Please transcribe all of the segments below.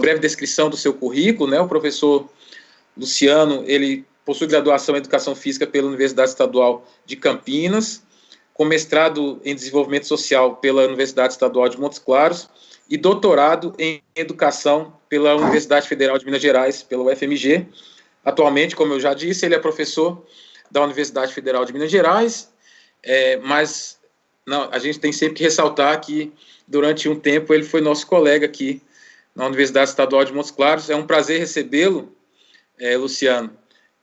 breve descrição do seu currículo, né? O professor Luciano, ele possui graduação em Educação Física pela Universidade Estadual de Campinas, com mestrado em Desenvolvimento Social pela Universidade Estadual de Montes Claros e doutorado em Educação pela Universidade Federal de Minas Gerais, pela UFMG. Atualmente, como eu já disse, ele é professor da Universidade Federal de Minas Gerais, mas não, a gente tem sempre que ressaltar que, durante um tempo, ele foi nosso colega aqui na Universidade Estadual de Montes Claros. É um prazer recebê-lo, Luciano,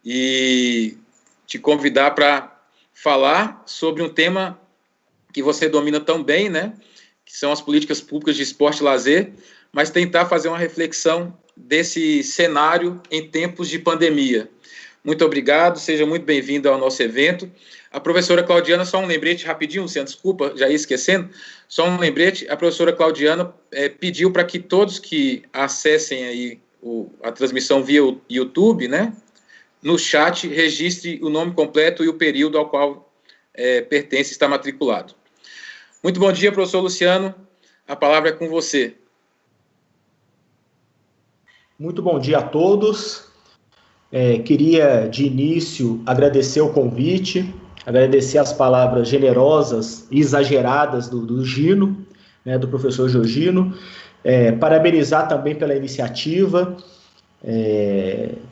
e te convidar para falar sobre um tema que você domina tão bem, né, que são as políticas públicas de esporte e lazer, mas tentar fazer uma reflexão desse cenário em tempos de pandemia. Muito obrigado, seja muito bem-vindo ao nosso evento. A professora Claudiana, só um lembrete rapidinho, Luciano, desculpa, já ia esquecendo, só um lembrete, a professora Claudiana pediu para que todos que acessem aí a transmissão via YouTube, né, no chat, registre o nome completo e o período ao qual pertence e está matriculado. Muito bom dia, professor Luciano, a palavra é com você. Muito bom dia a todos. Queria, de início, agradecer o convite, agradecer as palavras generosas e exageradas do Gino, né, do professor Georgino, parabenizar também pela iniciativa.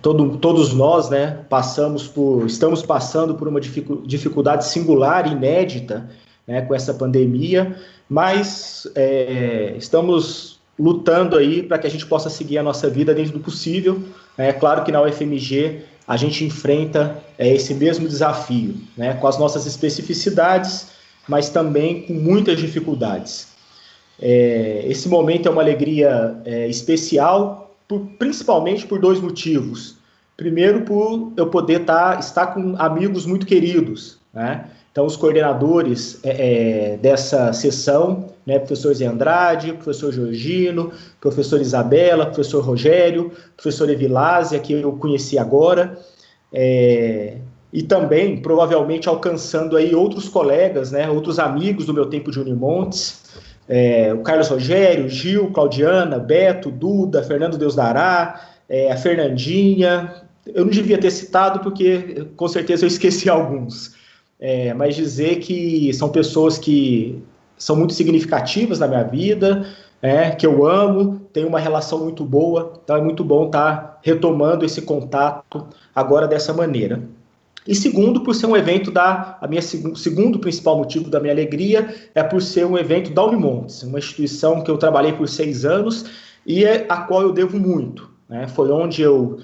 Todos nós, né, estamos passando por uma dificuldade singular, inédita, né, com essa pandemia, mas estamos lutando aí para que a gente possa seguir a nossa vida dentro do possível. É claro que na UFMG a gente enfrenta esse mesmo desafio, né, com as nossas especificidades, mas também com muitas dificuldades. Esse momento é uma alegria especial, principalmente por dois motivos. Primeiro, por eu poder estar com amigos muito queridos, né? Então, os coordenadores dessa sessão, né, professor Zé Andrade, professor Georgino, professor Isabela, professor Rogério, professor Evilásia, que eu conheci agora, e também, provavelmente, alcançando aí outros colegas, né, outros amigos do meu tempo de Unimontes, o Carlos Rogério, Gil, Claudiana, Beto, Duda, Fernando Deusdará, a Fernandinha. Eu não devia ter citado porque, com certeza, eu esqueci alguns. Mas dizer que são pessoas que são muito significativas na minha vida, que eu amo, tenho uma relação muito boa, então é muito bom estar retomando esse contato agora dessa maneira. E segundo, por ser um evento segundo principal motivo da minha alegria é por ser um evento da Unimontes, uma instituição que eu trabalhei por 6 anos e a qual eu devo muito, né? Foi onde eu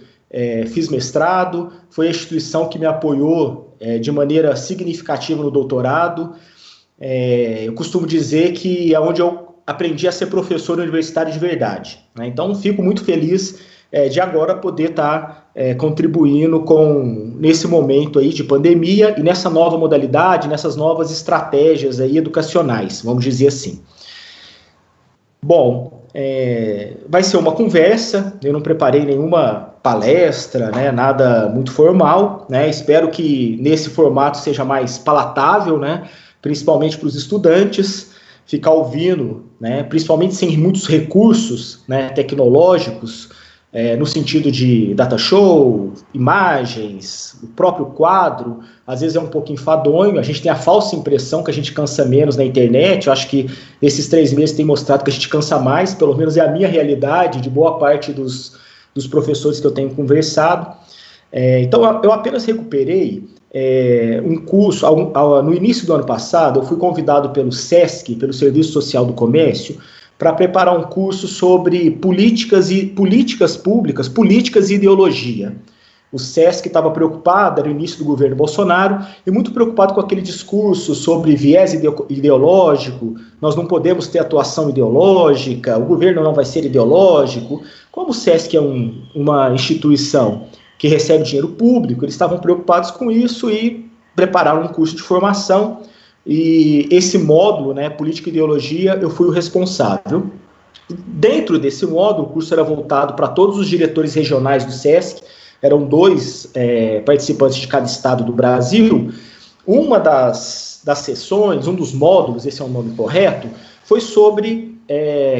fiz mestrado, foi a instituição que me apoiou de maneira significativa no doutorado. Eu costumo dizer que é onde eu aprendi a ser professor universitário de verdade, né? Então, fico muito feliz de agora poder estar contribuindo nesse momento aí de pandemia e nessa nova modalidade, nessas novas estratégias aí educacionais, vamos dizer assim. Bom, vai ser uma conversa, eu não preparei nenhuma palestra, né, nada muito formal, né, espero que nesse formato seja mais palatável, né, principalmente para os estudantes, ficar ouvindo, né, principalmente sem muitos recursos, né, tecnológicos, no sentido de data show, imagens, o próprio quadro, às vezes é um pouco enfadonho, a gente tem a falsa impressão que a gente cansa menos na internet. Eu acho que esses 3 meses tem mostrado que a gente cansa mais, pelo menos é a minha realidade, de boa parte dos professores que eu tenho conversado. Então, eu apenas recuperei um curso, no início do ano passado, eu fui convidado pelo SESC, pelo Serviço Social do Comércio, para preparar um curso sobre políticas públicas, políticas e ideologia. O SESC estava preocupado, era o início do governo Bolsonaro, e muito preocupado com aquele discurso sobre viés ideológico, nós não podemos ter atuação ideológica, o governo não vai ser ideológico. Como o SESC é uma instituição que recebe dinheiro público, eles estavam preocupados com isso e prepararam um curso de formação. E esse módulo, né, Política e Ideologia, eu fui o responsável. Dentro desse módulo, o curso era voltado para todos os diretores regionais do SESC, eram 2 participantes de cada estado do Brasil. Uma das sessões, um dos módulos, esse é o nome correto, foi sobre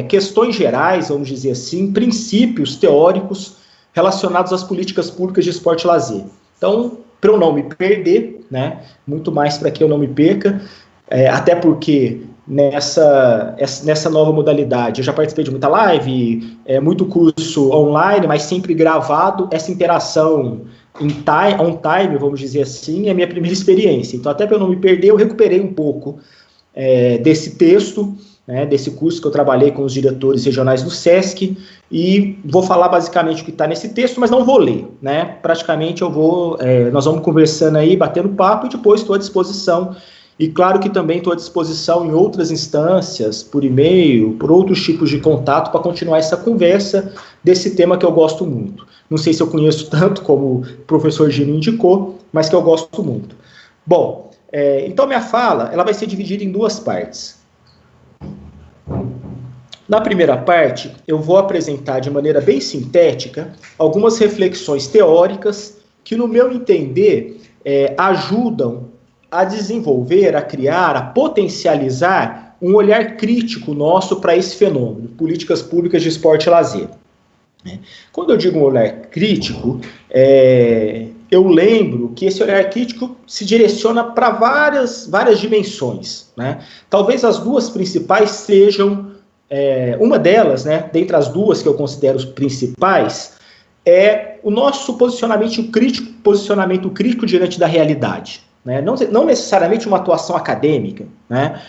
questões gerais, vamos dizer assim, princípios teóricos relacionados às políticas públicas de esporte e lazer. Então, para eu não me perder, né, muito mais para que eu não me perca, até porque nessa nova modalidade eu já participei de muita live, muito curso online, mas sempre gravado, essa interação on time, vamos dizer assim, é a minha primeira experiência. Então, até para eu não me perder, eu recuperei um pouco desse texto, né, desse curso que eu trabalhei com os diretores regionais do SESC, e vou falar basicamente o que está nesse texto, mas não vou ler, né? Praticamente nós vamos conversando aí, batendo papo, e depois estou à disposição. E claro que também estou à disposição em outras instâncias, por e-mail, por outros tipos de contato, para continuar essa conversa desse tema que eu gosto muito. Não sei se eu conheço tanto como o professor Gino indicou, mas que eu gosto muito. Bom, então minha fala ela vai ser dividida em duas partes. Na primeira parte, eu vou apresentar de maneira bem sintética algumas reflexões teóricas que, no meu entender, ajudam a desenvolver, a criar, a potencializar um olhar crítico nosso para esse fenômeno, políticas públicas de esporte e lazer. Quando eu digo um olhar crítico, eu lembro que esse olhar crítico se direciona para várias dimensões, né? Talvez as duas principais sejam, uma delas, né, dentre as duas que eu considero os principais, é o nosso posicionamento crítico diante da realidade, né? Não necessariamente uma atuação acadêmica, né?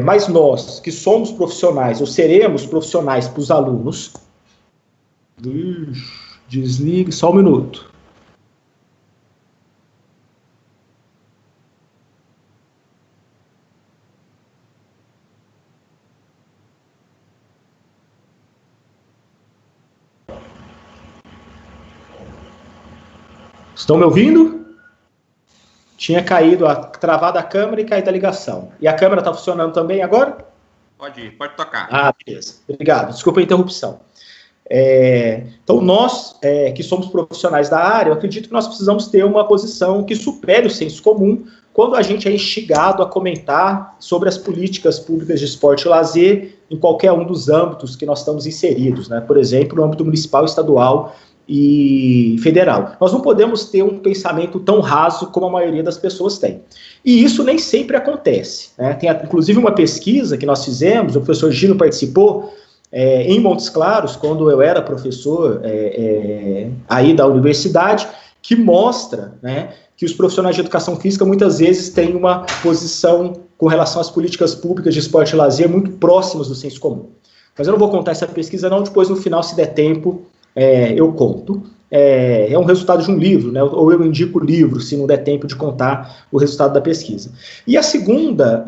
Mas nós, que somos profissionais, ou seremos profissionais para os alunos... Desligue, só um minuto. Estão me ouvindo? Tinha travado a câmera e caído a ligação. E a câmera está funcionando também agora? Pode tocar. Ah, beleza. Obrigado. Desculpa a interrupção. Então, nós que somos profissionais da área, eu acredito que nós precisamos ter uma posição que supere o senso comum quando a gente é instigado a comentar sobre as políticas públicas de esporte e lazer em qualquer um dos âmbitos que nós estamos inseridos, né? Por exemplo, no âmbito municipal, estadual e federal. Nós não podemos ter um pensamento tão raso como a maioria das pessoas tem. E isso nem sempre acontece, né? Tem inclusive uma pesquisa que nós fizemos, o professor Gino participou, em Montes Claros, quando eu era professor aí da universidade, que mostra, né, que os profissionais de educação física muitas vezes têm uma posição com relação às políticas públicas de esporte e lazer muito próximas do senso comum. Mas eu não vou contar essa pesquisa não, depois no final, se der tempo, eu conto. É um resultado de um livro, né, ou eu indico o livro, se não der tempo de contar o resultado da pesquisa. E a segunda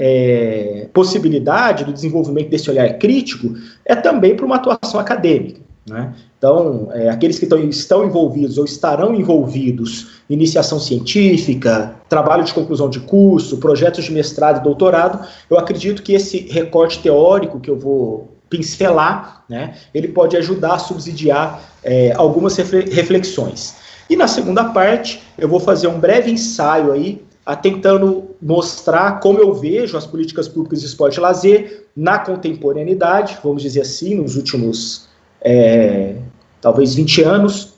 possibilidade do desenvolvimento desse olhar crítico é também para uma atuação acadêmica, né? Então, aqueles que estão envolvidos ou estarão envolvidos em iniciação científica, trabalho de conclusão de curso, projetos de mestrado e doutorado, eu acredito que esse recorte teórico que eu vou pincelar, né, ele pode ajudar a subsidiar algumas reflexões. E na segunda parte, eu vou fazer um breve ensaio aí, tentando mostrar como eu vejo as políticas públicas de esporte e lazer na contemporaneidade, vamos dizer assim, nos últimos, talvez 20 anos,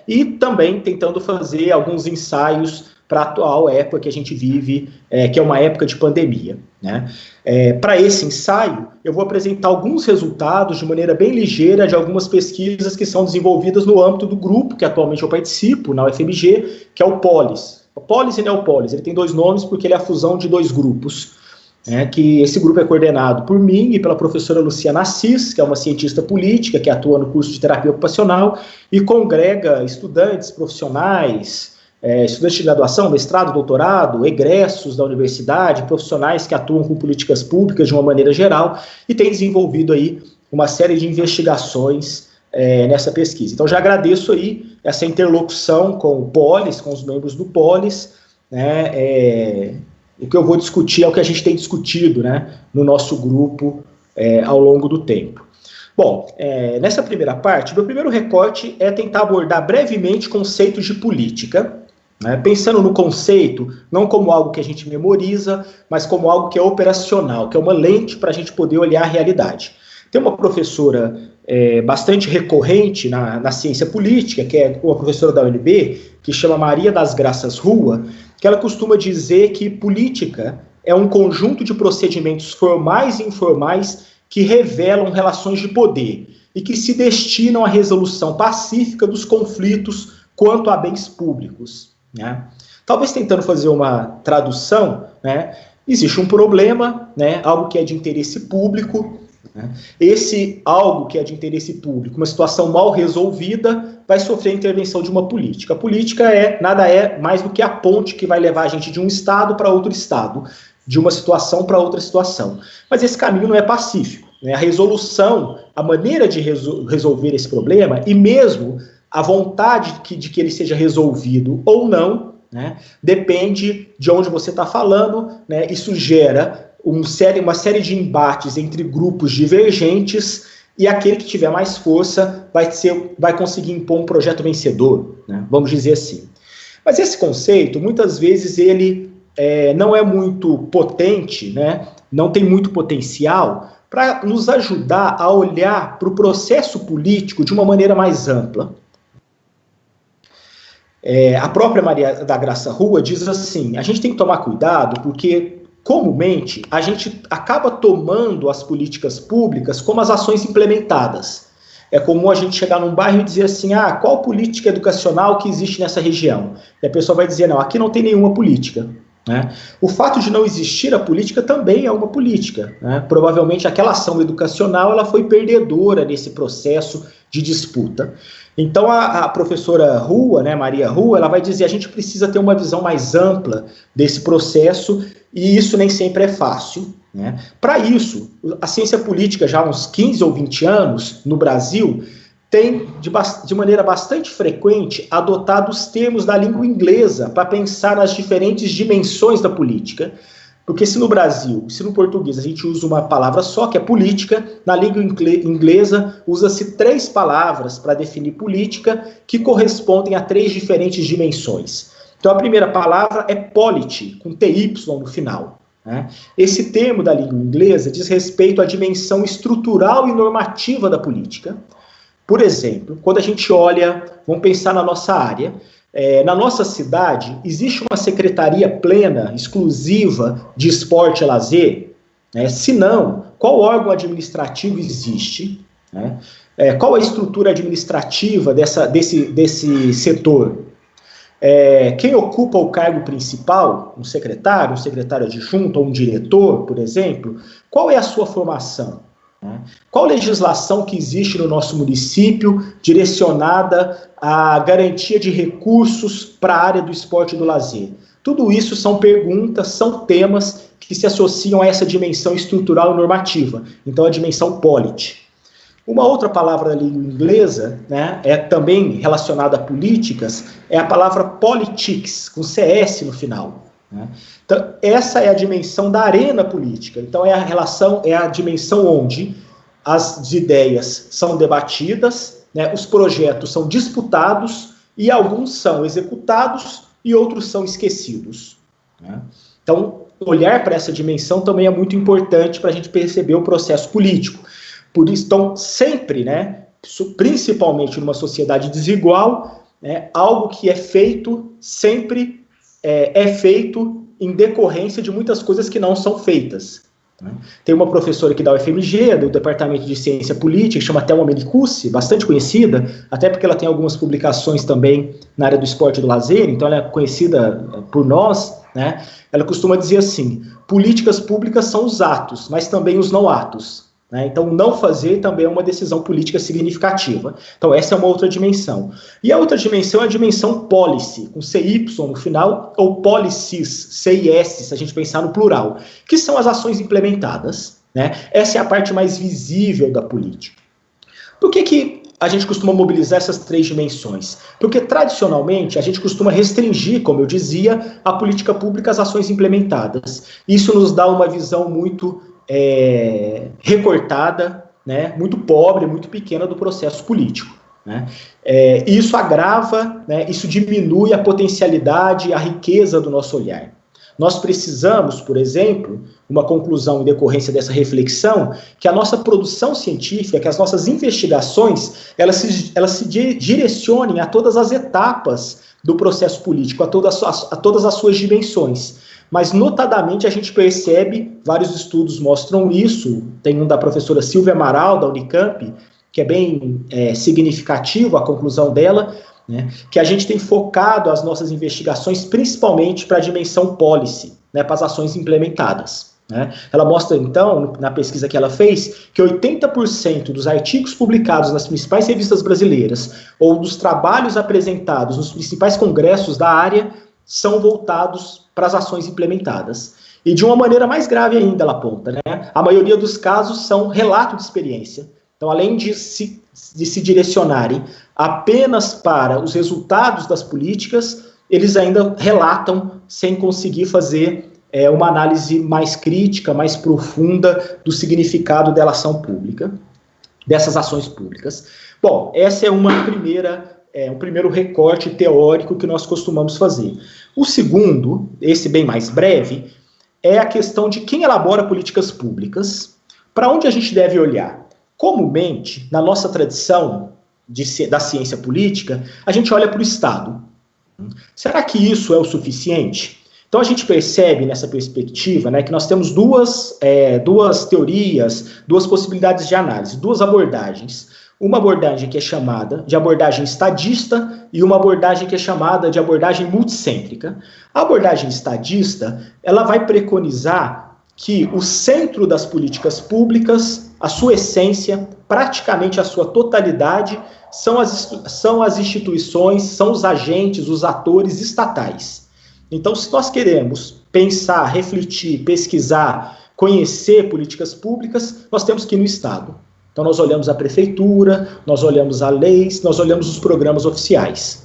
e também tentando fazer alguns ensaios para a atual época que a gente vive, que é uma época de pandemia, né? Para esse ensaio, eu vou apresentar alguns resultados de maneira bem ligeira de algumas pesquisas que são desenvolvidas no âmbito do grupo que atualmente eu participo, na UFMG, que é o POLIS. O POLIS e NeoPolis, ele tem dois nomes porque ele é a fusão de dois grupos, que esse grupo é coordenado por mim e pela professora Luciana Assis, que é uma cientista política que atua no curso de terapia ocupacional e congrega estudantes, profissionais, estudantes de graduação, mestrado, doutorado, egressos da universidade, profissionais que atuam com políticas públicas de uma maneira geral e tem desenvolvido aí uma série de investigações nessa pesquisa. Então, já agradeço aí essa interlocução com o POLIS, com os membros do POLIS, né? O que eu vou discutir é o que a gente tem discutido, né, no nosso grupo ao longo do tempo. Bom, nessa primeira parte, meu primeiro recorte é tentar abordar brevemente conceitos de política, né? Pensando no conceito, não como algo que a gente memoriza, mas como algo que é operacional, que é uma lente para a gente poder olhar a realidade. Tem uma professora bastante recorrente na ciência política, que é uma professora da UNB, que chama Maria das Graças Rua, que ela costuma dizer que política é um conjunto de procedimentos formais e informais que revelam relações de poder e que se destinam à resolução pacífica dos conflitos quanto a bens públicos, né? Talvez tentando fazer uma tradução, né, existe um problema, né, algo que é de interesse público, né? Esse algo que é de interesse público, uma situação mal resolvida, vai sofrer a intervenção de uma política. A política nada é mais do que a ponte que vai levar a gente de um estado para outro estado, de uma situação para outra situação. Mas esse caminho não é pacífico, né? A resolução, a maneira de resolver esse problema, e mesmo a vontade de que ele seja resolvido ou não, né, depende de onde você está falando, né? Isso gera uma série de embates entre grupos divergentes, e aquele que tiver mais força vai conseguir impor um projeto vencedor, né? Vamos dizer assim. Mas esse conceito, muitas vezes, ele não é muito potente, né? Não tem muito potencial para nos ajudar a olhar para o processo político de uma maneira mais ampla. A própria Maria da Graça Rua diz assim: a gente tem que tomar cuidado porque comumente a gente acaba tomando as políticas públicas como as ações implementadas. É comum a gente chegar num bairro e dizer assim: qual política educacional que existe nessa região? E a pessoa vai dizer: não, aqui não tem nenhuma política, né? O fato de não existir a política também é uma política, né? Provavelmente aquela ação educacional ela foi perdedora nesse processo de disputa. Então a professora Rua, né, Maria Rua, ela vai dizer: a gente precisa ter uma visão mais ampla desse processo, e isso nem sempre é fácil, né? Para isso, a ciência política, já há uns 15 ou 20 anos, no Brasil, tem, de maneira bastante frequente, adotado os termos da língua inglesa para pensar nas diferentes dimensões da política. Porque se no Brasil, se no português a gente usa uma palavra só, que é política, na língua inglesa usa-se 3 palavras para definir política, que correspondem a 3 diferentes dimensões. Então a primeira palavra é polity, com TY no final, né? Esse termo da língua inglesa diz respeito à dimensão estrutural e normativa da política. Por exemplo, quando a gente olha, vamos pensar na nossa área, na nossa cidade, existe uma secretaria plena, exclusiva de esporte e lazer? Né? Se não, qual órgão administrativo existe? Né? Qual a estrutura administrativa desse setor? Quem ocupa o cargo principal? Um secretário adjunto ou um diretor, por exemplo? Qual é a sua formação? Qual legislação que existe no nosso município direcionada à garantia de recursos para a área do esporte e do lazer? Tudo isso são perguntas, são temas que se associam a essa dimensão estrutural e normativa, então a dimensão polity. Uma outra palavra da língua inglesa, né, também relacionada a políticas, é a palavra politics, com CS no final. Então, essa é a dimensão da arena política. Então, é a dimensão onde as ideias são debatidas, né, os projetos são disputados e alguns são executados e outros são esquecidos, né? Então, olhar para essa dimensão também é muito importante para a gente perceber o processo político. Por isso, então, sempre, né, principalmente numa sociedade desigual, né, algo que é feito sempre é feito em decorrência de muitas coisas que não são feitas, né? Tem uma professora aqui da UFMG, do Departamento de Ciência Política, que chama Thelma Menicucci, bastante conhecida, até porque ela tem algumas publicações também na área do esporte e do lazer, então ela é conhecida por nós, né? Ela costuma dizer assim: políticas públicas são os atos, mas também os não atos, né? Então, não fazer também é uma decisão política significativa. Então, essa é uma outra dimensão. E a outra dimensão é a dimensão policy, com CY no final, ou policies, CIS, se a gente pensar no plural, que são as ações implementadas, né? Essa é a parte mais visível da política. Por que a gente costuma mobilizar essas 3 dimensões? Porque, tradicionalmente, a gente costuma restringir, como eu dizia, a política pública às ações implementadas. Isso nos dá uma visão muito recortada, né, muito pobre, muito pequena do processo político, né? Isso agrava, né, isso diminui a potencialidade, a riqueza do nosso olhar. Nós precisamos, por exemplo, uma conclusão em decorrência dessa reflexão, que a nossa produção científica, que as nossas investigações, elas se direcionem a todas as etapas do processo político, a todas as suas dimensões. Mas, notadamente, a gente percebe, vários estudos mostram isso, tem um da professora Silvia Amaral, da Unicamp, que é bem significativo a conclusão dela, né, que a gente tem focado as nossas investigações principalmente para a dimensão policy, né, para as ações implementadas. Né. Ela mostra, então, na pesquisa que ela fez, que 80% dos artigos publicados nas principais revistas brasileiras ou dos trabalhos apresentados nos principais congressos da área são voltados para as ações implementadas. E de uma maneira mais grave ainda, ela aponta, né, a maioria dos casos são relato de experiência. Então, além de se direcionarem apenas para os resultados das políticas, eles ainda relatam sem conseguir fazer uma análise mais crítica, mais profunda do significado da ação pública, dessas ações públicas. Bom, essa é um primeiro recorte teórico que nós costumamos fazer. O segundo, esse bem mais breve, é a questão de quem elabora políticas públicas, para onde a gente deve olhar. Comumente, na nossa tradição da ciência política, a gente olha para o Estado. Será que isso é o suficiente? Então, a gente percebe nessa perspectiva, né, que nós temos duas teorias, duas possibilidades de análise, duas abordagens. Uma abordagem que é chamada de abordagem estadista e uma abordagem que é chamada de abordagem multicêntrica. A abordagem estadista, ela vai preconizar que o centro das políticas públicas, a sua essência, praticamente a sua totalidade, são as instituições, são os agentes, os atores estatais. Então, se nós queremos pensar, refletir, pesquisar, conhecer políticas públicas, nós temos que ir no Estado. Então, nós olhamos a prefeitura, nós olhamos as leis, nós olhamos os programas oficiais.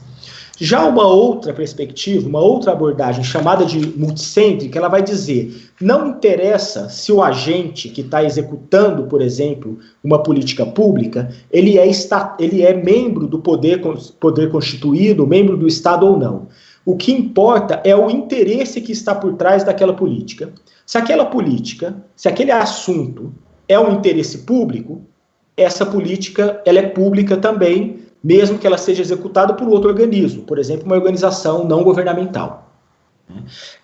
Já uma outra perspectiva, uma outra abordagem chamada de multicêntrica, ela vai dizer, não interessa se o agente que está executando, por exemplo, uma política pública, ele é membro do poder constituído, membro do Estado ou não. O que importa é o interesse que está por trás daquela política. Se aquela política, se aquele assunto é um interesse público, essa política ela é pública também, mesmo que ela seja executada por outro organismo, por exemplo, uma organização não governamental.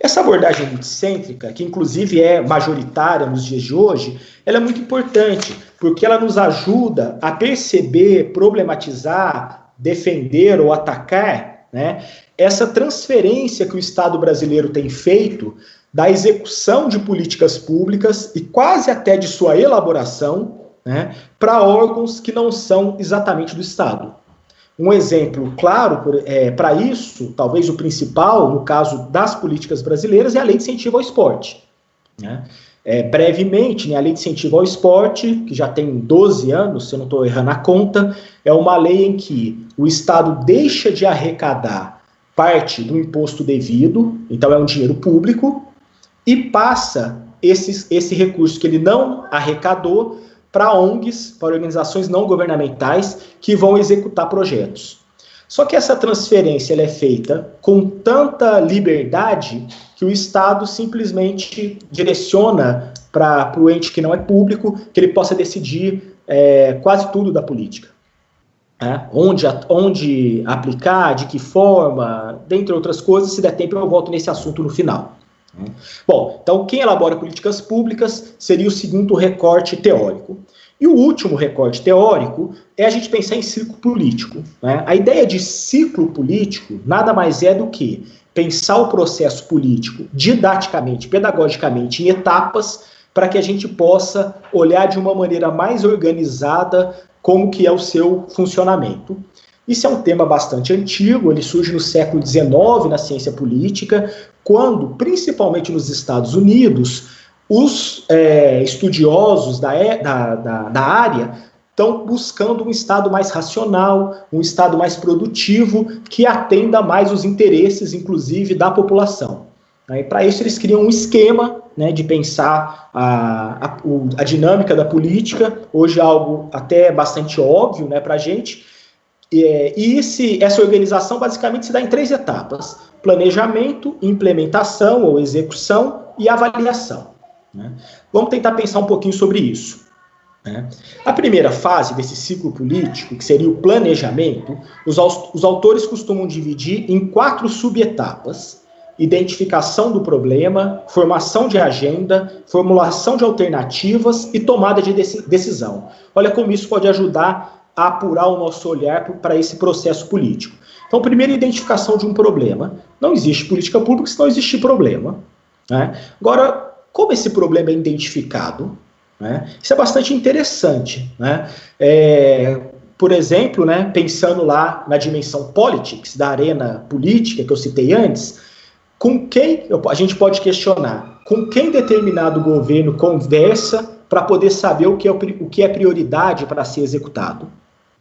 Essa abordagem multicêntrica, que inclusive é majoritária nos dias de hoje, ela é muito importante, porque ela nos ajuda a perceber, problematizar, defender ou atacar, né, essa transferência que o Estado brasileiro tem feito da execução de políticas públicas e quase até de sua elaboração, né, para órgãos que não são exatamente do Estado. Um exemplo claro para isso, talvez o principal, no caso das políticas brasileiras, é a Lei de Incentivo ao Esporte. Né? Brevemente, né, a Lei de Incentivo ao Esporte, que já tem 12 anos, se eu não estou errando a conta, é uma lei em que o Estado deixa de arrecadar parte do imposto devido, então é um dinheiro público, e passa esse recurso que ele não arrecadou para ONGs, para organizações não governamentais que vão executar projetos. Só que essa transferência ela é feita com tanta liberdade que o Estado simplesmente direciona para o ente que não é público, que ele possa decidir quase tudo da política. Onde aplicar, de que forma, dentre outras coisas, se der tempo eu volto nesse assunto no final. Bom, então quem elabora políticas públicas seria o segundo recorte teórico. E o último recorte teórico é a gente pensar em ciclo político. Né? A ideia de ciclo político nada mais é do que pensar o processo político didaticamente, pedagogicamente, em etapas, para que a gente possa olhar de uma maneira mais organizada como que é o seu funcionamento. Isso é um tema bastante antigo, ele surge no século XIX na ciência política, quando, principalmente nos Estados Unidos, os estudiosos da área estão buscando um Estado mais racional, um Estado mais produtivo, que atenda mais os interesses, inclusive, da população. E para isso eles criam um esquema, né, de pensar a dinâmica da política, hoje é algo até bastante óbvio, né, para a gente, Essa organização basicamente se dá em 3 etapas: planejamento, implementação ou execução e avaliação, né? Vamos tentar pensar um pouquinho sobre isso, né? A primeira fase desse ciclo político, que seria o planejamento, os autores costumam dividir em 4 subetapas: identificação do problema, formação de agenda, formulação de alternativas e tomada de decisão. Olha como isso pode ajudar a apurar o nosso olhar para esse processo político. Então, primeiro, identificação de um problema. Não existe política pública se não existir problema, né? Agora, como esse problema é identificado, né? Isso é bastante interessante, né? Por exemplo, né, pensando lá na dimensão politics, da arena política que eu citei antes, com quem a gente pode questionar? Com quem determinado governo conversa para poder saber o que é prioridade para ser executado,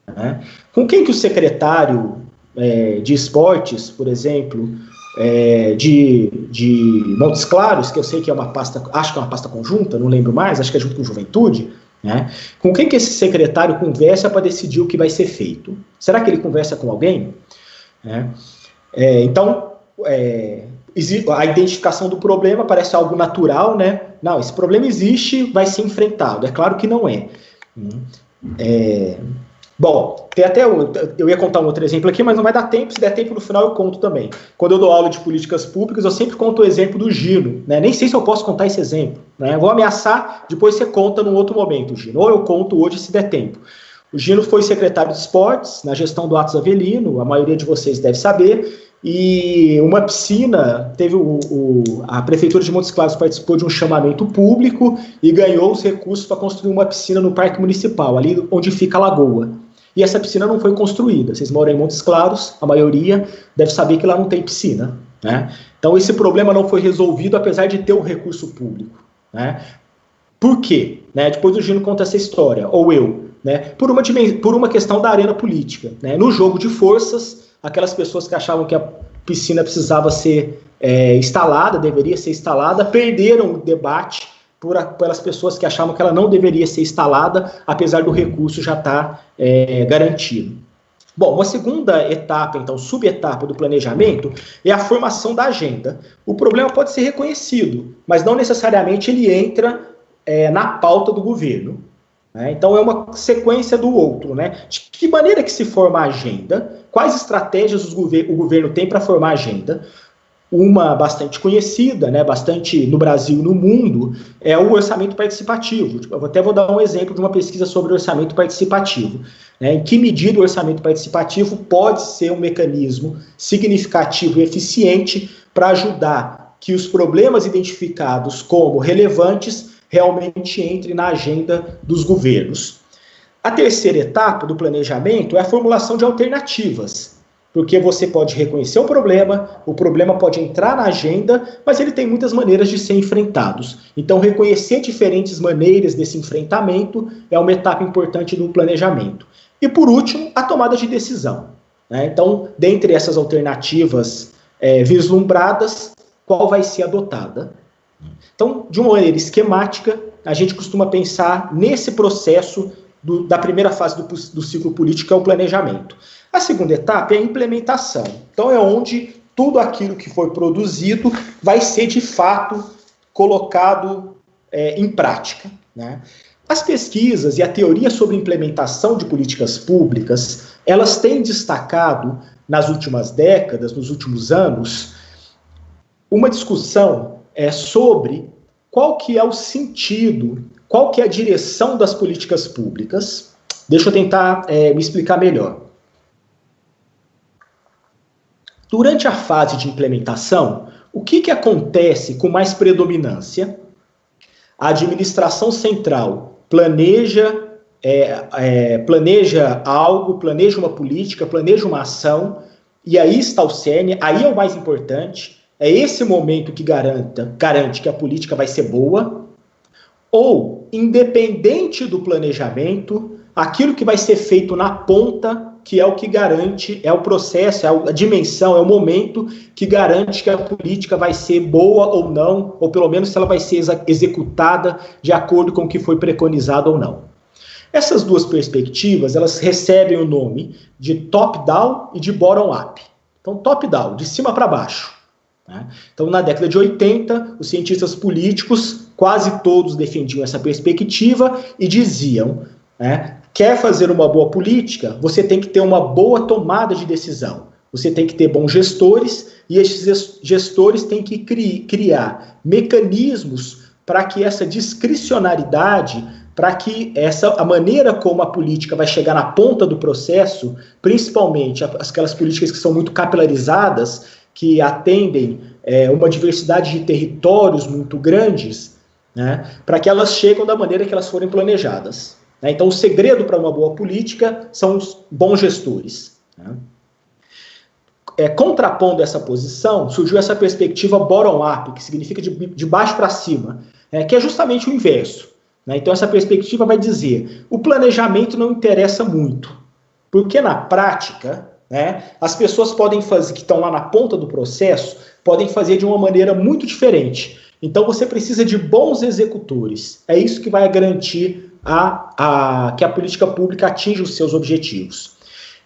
né? Com quem que o secretário de esportes, por exemplo, de Montes Claros, que eu sei que é uma pasta, acho que é uma pasta conjunta, não lembro mais, acho que é junto com Juventude, né? Com quem que esse secretário conversa para decidir o que vai ser feito? Será que ele conversa com alguém? Então, a identificação do problema parece algo natural, né? Não, esse problema existe, vai ser enfrentado. É claro que não é. Bom, tem até eu ia contar um outro exemplo aqui, mas não vai dar tempo. Se der tempo no final eu conto também. Quando eu dou aula de políticas públicas, eu sempre conto o exemplo do Gino, né? Nem sei se eu posso contar esse exemplo, né? Vou ameaçar, depois você conta num outro momento, Gino. Ou eu conto hoje se der tempo. O Gino foi secretário de esportes na gestão do Atos Avelino, a maioria de vocês deve saber. E uma piscina, a Prefeitura de Montes Claros participou de um chamamento público e ganhou os recursos para construir uma piscina no Parque Municipal, ali onde fica a lagoa. E essa piscina não foi construída. Vocês moram em Montes Claros, a maioria deve saber que lá não tem piscina, né? Então esse problema não foi resolvido, apesar de ter um recurso público, né? Por quê? Né? Depois o Gino conta essa história, ou eu, né? Por uma questão da arena política, né? No jogo de forças, aquelas pessoas que achavam que a piscina precisava ser instalada, deveria ser instalada, perderam o debate pelas pessoas que achavam que ela não deveria ser instalada, apesar do recurso já estar garantido. Bom, uma segunda etapa, então, subetapa do planejamento, é a formação da agenda. O problema pode ser reconhecido, mas não necessariamente ele entra na pauta do governo, né? Então é uma sequência do outro, né? De que maneira que se forma a agenda? Quais estratégias o governo tem para formar a agenda? Uma bastante conhecida, né, bastante no Brasil e no mundo, é o orçamento participativo. Eu até vou dar um exemplo de uma pesquisa sobre orçamento participativo, né? Em que medida o orçamento participativo pode ser um mecanismo significativo e eficiente para ajudar que os problemas identificados como relevantes realmente entrem na agenda dos governos. A terceira etapa do planejamento é a formulação de alternativas, porque você pode reconhecer o problema pode entrar na agenda, mas ele tem muitas maneiras de ser enfrentados. Então, reconhecer diferentes maneiras desse enfrentamento é uma etapa importante do planejamento. E, por último, a tomada de decisão, né? Então, dentre essas alternativas vislumbradas, qual vai ser adotada? Então, de uma maneira esquemática, a gente costuma pensar nesse processo da primeira fase do ciclo político, que é o planejamento. A segunda etapa é a implementação. Então, é onde tudo aquilo que foi produzido vai ser, de fato, colocado em prática, né? As pesquisas e a teoria sobre implementação de políticas públicas, elas têm destacado, nas últimas décadas, nos últimos anos, uma discussão sobre qual que é o sentido, qual que é a direção das políticas públicas. Deixa eu tentar me explicar melhor. Durante a fase de implementação, o que acontece com mais predominância? A administração central planeja algo, planeja uma política, planeja uma ação, e aí está o cerne, aí é o mais importante, é esse momento que garante que a política vai ser boa, ou, independente do planejamento, aquilo que vai ser feito na ponta, que é o que garante, é o processo, é a dimensão, é o momento que garante que a política vai ser boa ou não, ou pelo menos se ela vai ser executada de acordo com o que foi preconizado ou não. Essas duas perspectivas, elas recebem o nome de top-down e de bottom-up. Então, top-down, de cima para baixo. Né? Então, na década de 80, os cientistas políticos, quase todos defendiam essa perspectiva e diziam, né, quer fazer uma boa política, você tem que ter uma boa tomada de decisão. Você tem que ter bons gestores e esses gestores têm que criar mecanismos para que essa discricionariedade, para que a maneira como a política vai chegar na ponta do processo, principalmente aquelas políticas que são muito capilarizadas, que atendem uma diversidade de territórios muito grandes, né, para que elas cheguem da maneira que elas forem planejadas. Né? Então, o segredo para uma boa política são os bons gestores. Né? Contrapondo essa posição, surgiu essa perspectiva bottom-up, que significa de baixo para cima, que é justamente o inverso. Né? Então, essa perspectiva vai dizer, o planejamento não interessa muito, porque na prática, né, as pessoas podem fazer, que estão lá na ponta do processo, podem fazer de uma maneira muito diferente. Então, você precisa de bons executores. É isso que vai garantir que a política pública atinja os seus objetivos.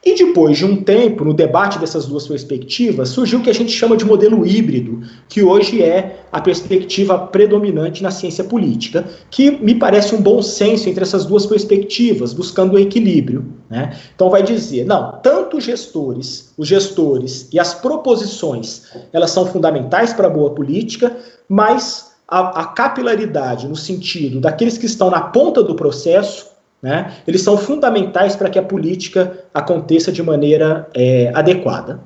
E depois de um tempo, no debate dessas duas perspectivas, surgiu o que a gente chama de modelo híbrido, que hoje é a perspectiva predominante na ciência política, que me parece um bom senso entre essas duas perspectivas, buscando o equilíbrio. Né? Então vai dizer, não, tanto os gestores e as proposições, elas são fundamentais para a boa política, mas a capilaridade, no sentido daqueles que estão na ponta do processo, né, eles são fundamentais para que a política aconteça de maneira adequada.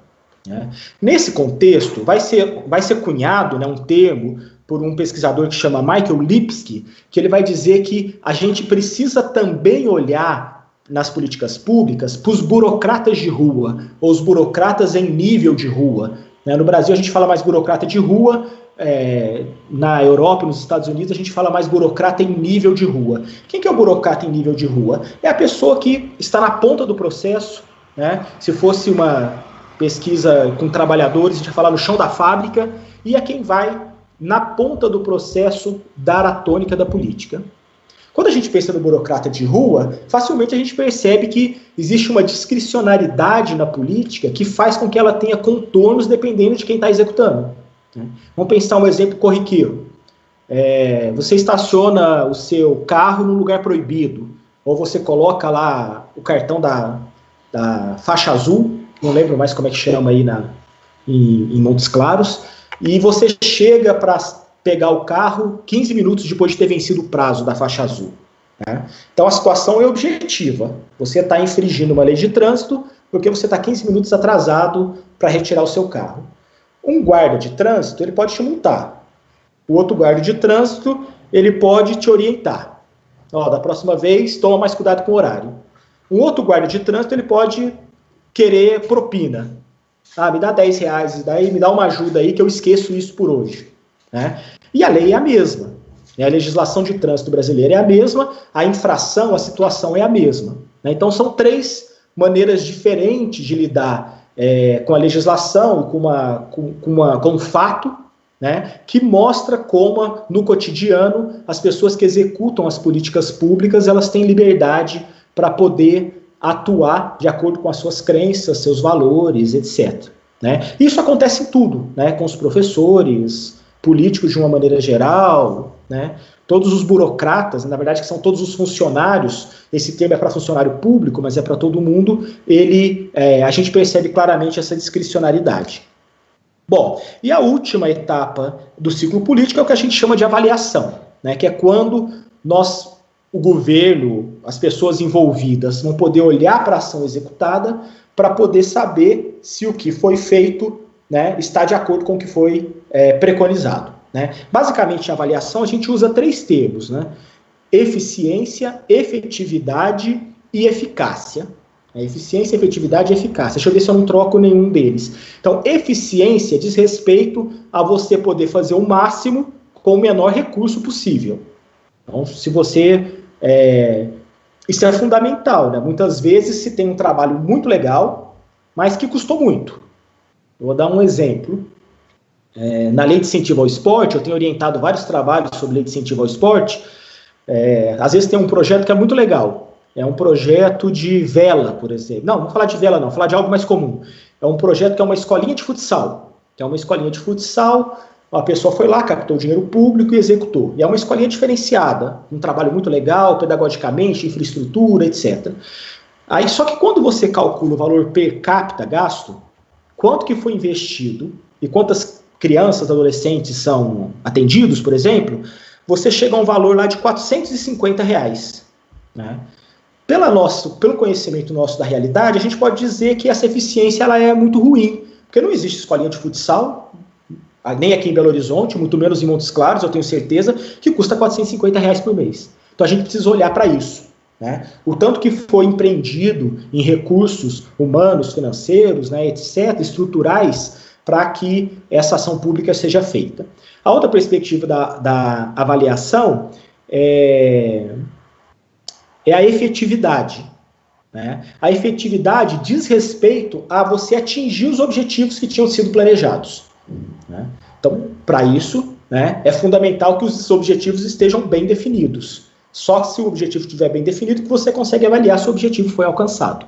Né. Nesse contexto, vai ser cunhado, né, um termo por um pesquisador que chama Michael Lipsky, que ele vai dizer que a gente precisa também olhar nas políticas públicas para os burocratas de rua, ou os burocratas em nível de rua. Né. No Brasil a gente fala mais burocrata de rua, na Europa e nos Estados Unidos a gente fala mais burocrata em nível de rua. Quem que é o burocrata em nível de rua? É a pessoa que está na ponta do processo, né? Se fosse uma pesquisa com trabalhadores, a gente vai falar no chão da fábrica, e é quem vai, na ponta do processo, dar a tônica da política. Quando a gente pensa no burocrata de rua, facilmente a gente percebe que existe uma discricionariedade na política que faz com que ela tenha contornos dependendo de quem está executando. Vamos pensar um exemplo corriqueiro. Você estaciona o seu carro num lugar proibido, ou você coloca lá o cartão da faixa azul, não lembro mais como é que chama aí em Montes Claros, e você chega para pegar o carro 15 minutos depois de ter vencido o prazo da faixa azul. Né? Então a situação é objetiva. Você está infringindo uma lei de trânsito porque você está 15 minutos atrasado para retirar o seu carro. Um guarda de trânsito, ele pode te multar. O outro guarda de trânsito, ele pode te orientar. Da próxima vez, toma mais cuidado com o horário. Um outro guarda de trânsito, ele pode querer propina. Me dá R$10, daí me dá uma ajuda aí que eu esqueço isso por hoje. Né? E a lei é a mesma. A legislação de trânsito brasileira é a mesma, a infração, a situação é a mesma. Né? Então, são três maneiras diferentes de lidar com a legislação e com um fato, né, que mostra como, no cotidiano, as pessoas que executam as políticas públicas, elas têm liberdade para poder atuar de acordo com as suas crenças, seus valores, etc. Né? Isso acontece em tudo, né, com os professores, políticos de uma maneira geral, né, todos os burocratas, na verdade que são todos os funcionários, esse termo é para funcionário público, mas é para todo mundo, a gente percebe claramente essa discricionariedade. Bom, e a última etapa do ciclo político é o que a gente chama de avaliação, né, que é quando o governo, as pessoas envolvidas vão poder olhar para a ação executada para poder saber se o que foi feito, né, está de acordo com o que foi preconizado. Né? Basicamente, na avaliação, a gente usa três termos, né? Eficiência, efetividade e eficácia. Eficiência, efetividade e eficácia. Deixa eu ver se eu não troco nenhum deles. Então, eficiência diz respeito a você poder fazer o máximo com o menor recurso possível. Então, se você... isso é fundamental, né? Muitas vezes se tem um trabalho muito legal, mas que custou muito. Eu vou dar um exemplo. Na lei de incentivo ao esporte, eu tenho orientado vários trabalhos sobre lei de incentivo ao esporte. Às vezes tem um projeto que é muito legal, é um projeto de vela, por exemplo. Não, vamos falar de vela não, vou falar de algo mais comum. É um projeto que é uma escolinha de futsal. Uma pessoa foi lá, captou dinheiro público e executou. E é uma escolinha diferenciada, um trabalho muito legal, pedagogicamente, infraestrutura, etc. Aí, só que quando você calcula o valor per capita gasto, quanto que foi investido e quantas crianças, adolescentes são atendidos, por exemplo, você chega a um valor lá de R$450. Né? Pelo conhecimento nosso da realidade, a gente pode dizer que essa eficiência ela é muito ruim, porque não existe escolinha de futsal, nem aqui em Belo Horizonte, muito menos em Montes Claros, eu tenho certeza, que custa R$450 por mês. Então a gente precisa olhar para isso. Né? O tanto que foi empreendido em recursos humanos, financeiros, né, etc., estruturais, para que essa ação pública seja feita. A outra perspectiva da avaliação é a efetividade. Né? A efetividade diz respeito a você atingir os objetivos que tinham sido planejados. Né? Então, para isso, né, é fundamental que os objetivos estejam bem definidos. Só se o objetivo estiver bem definido que você consegue avaliar se o objetivo foi alcançado.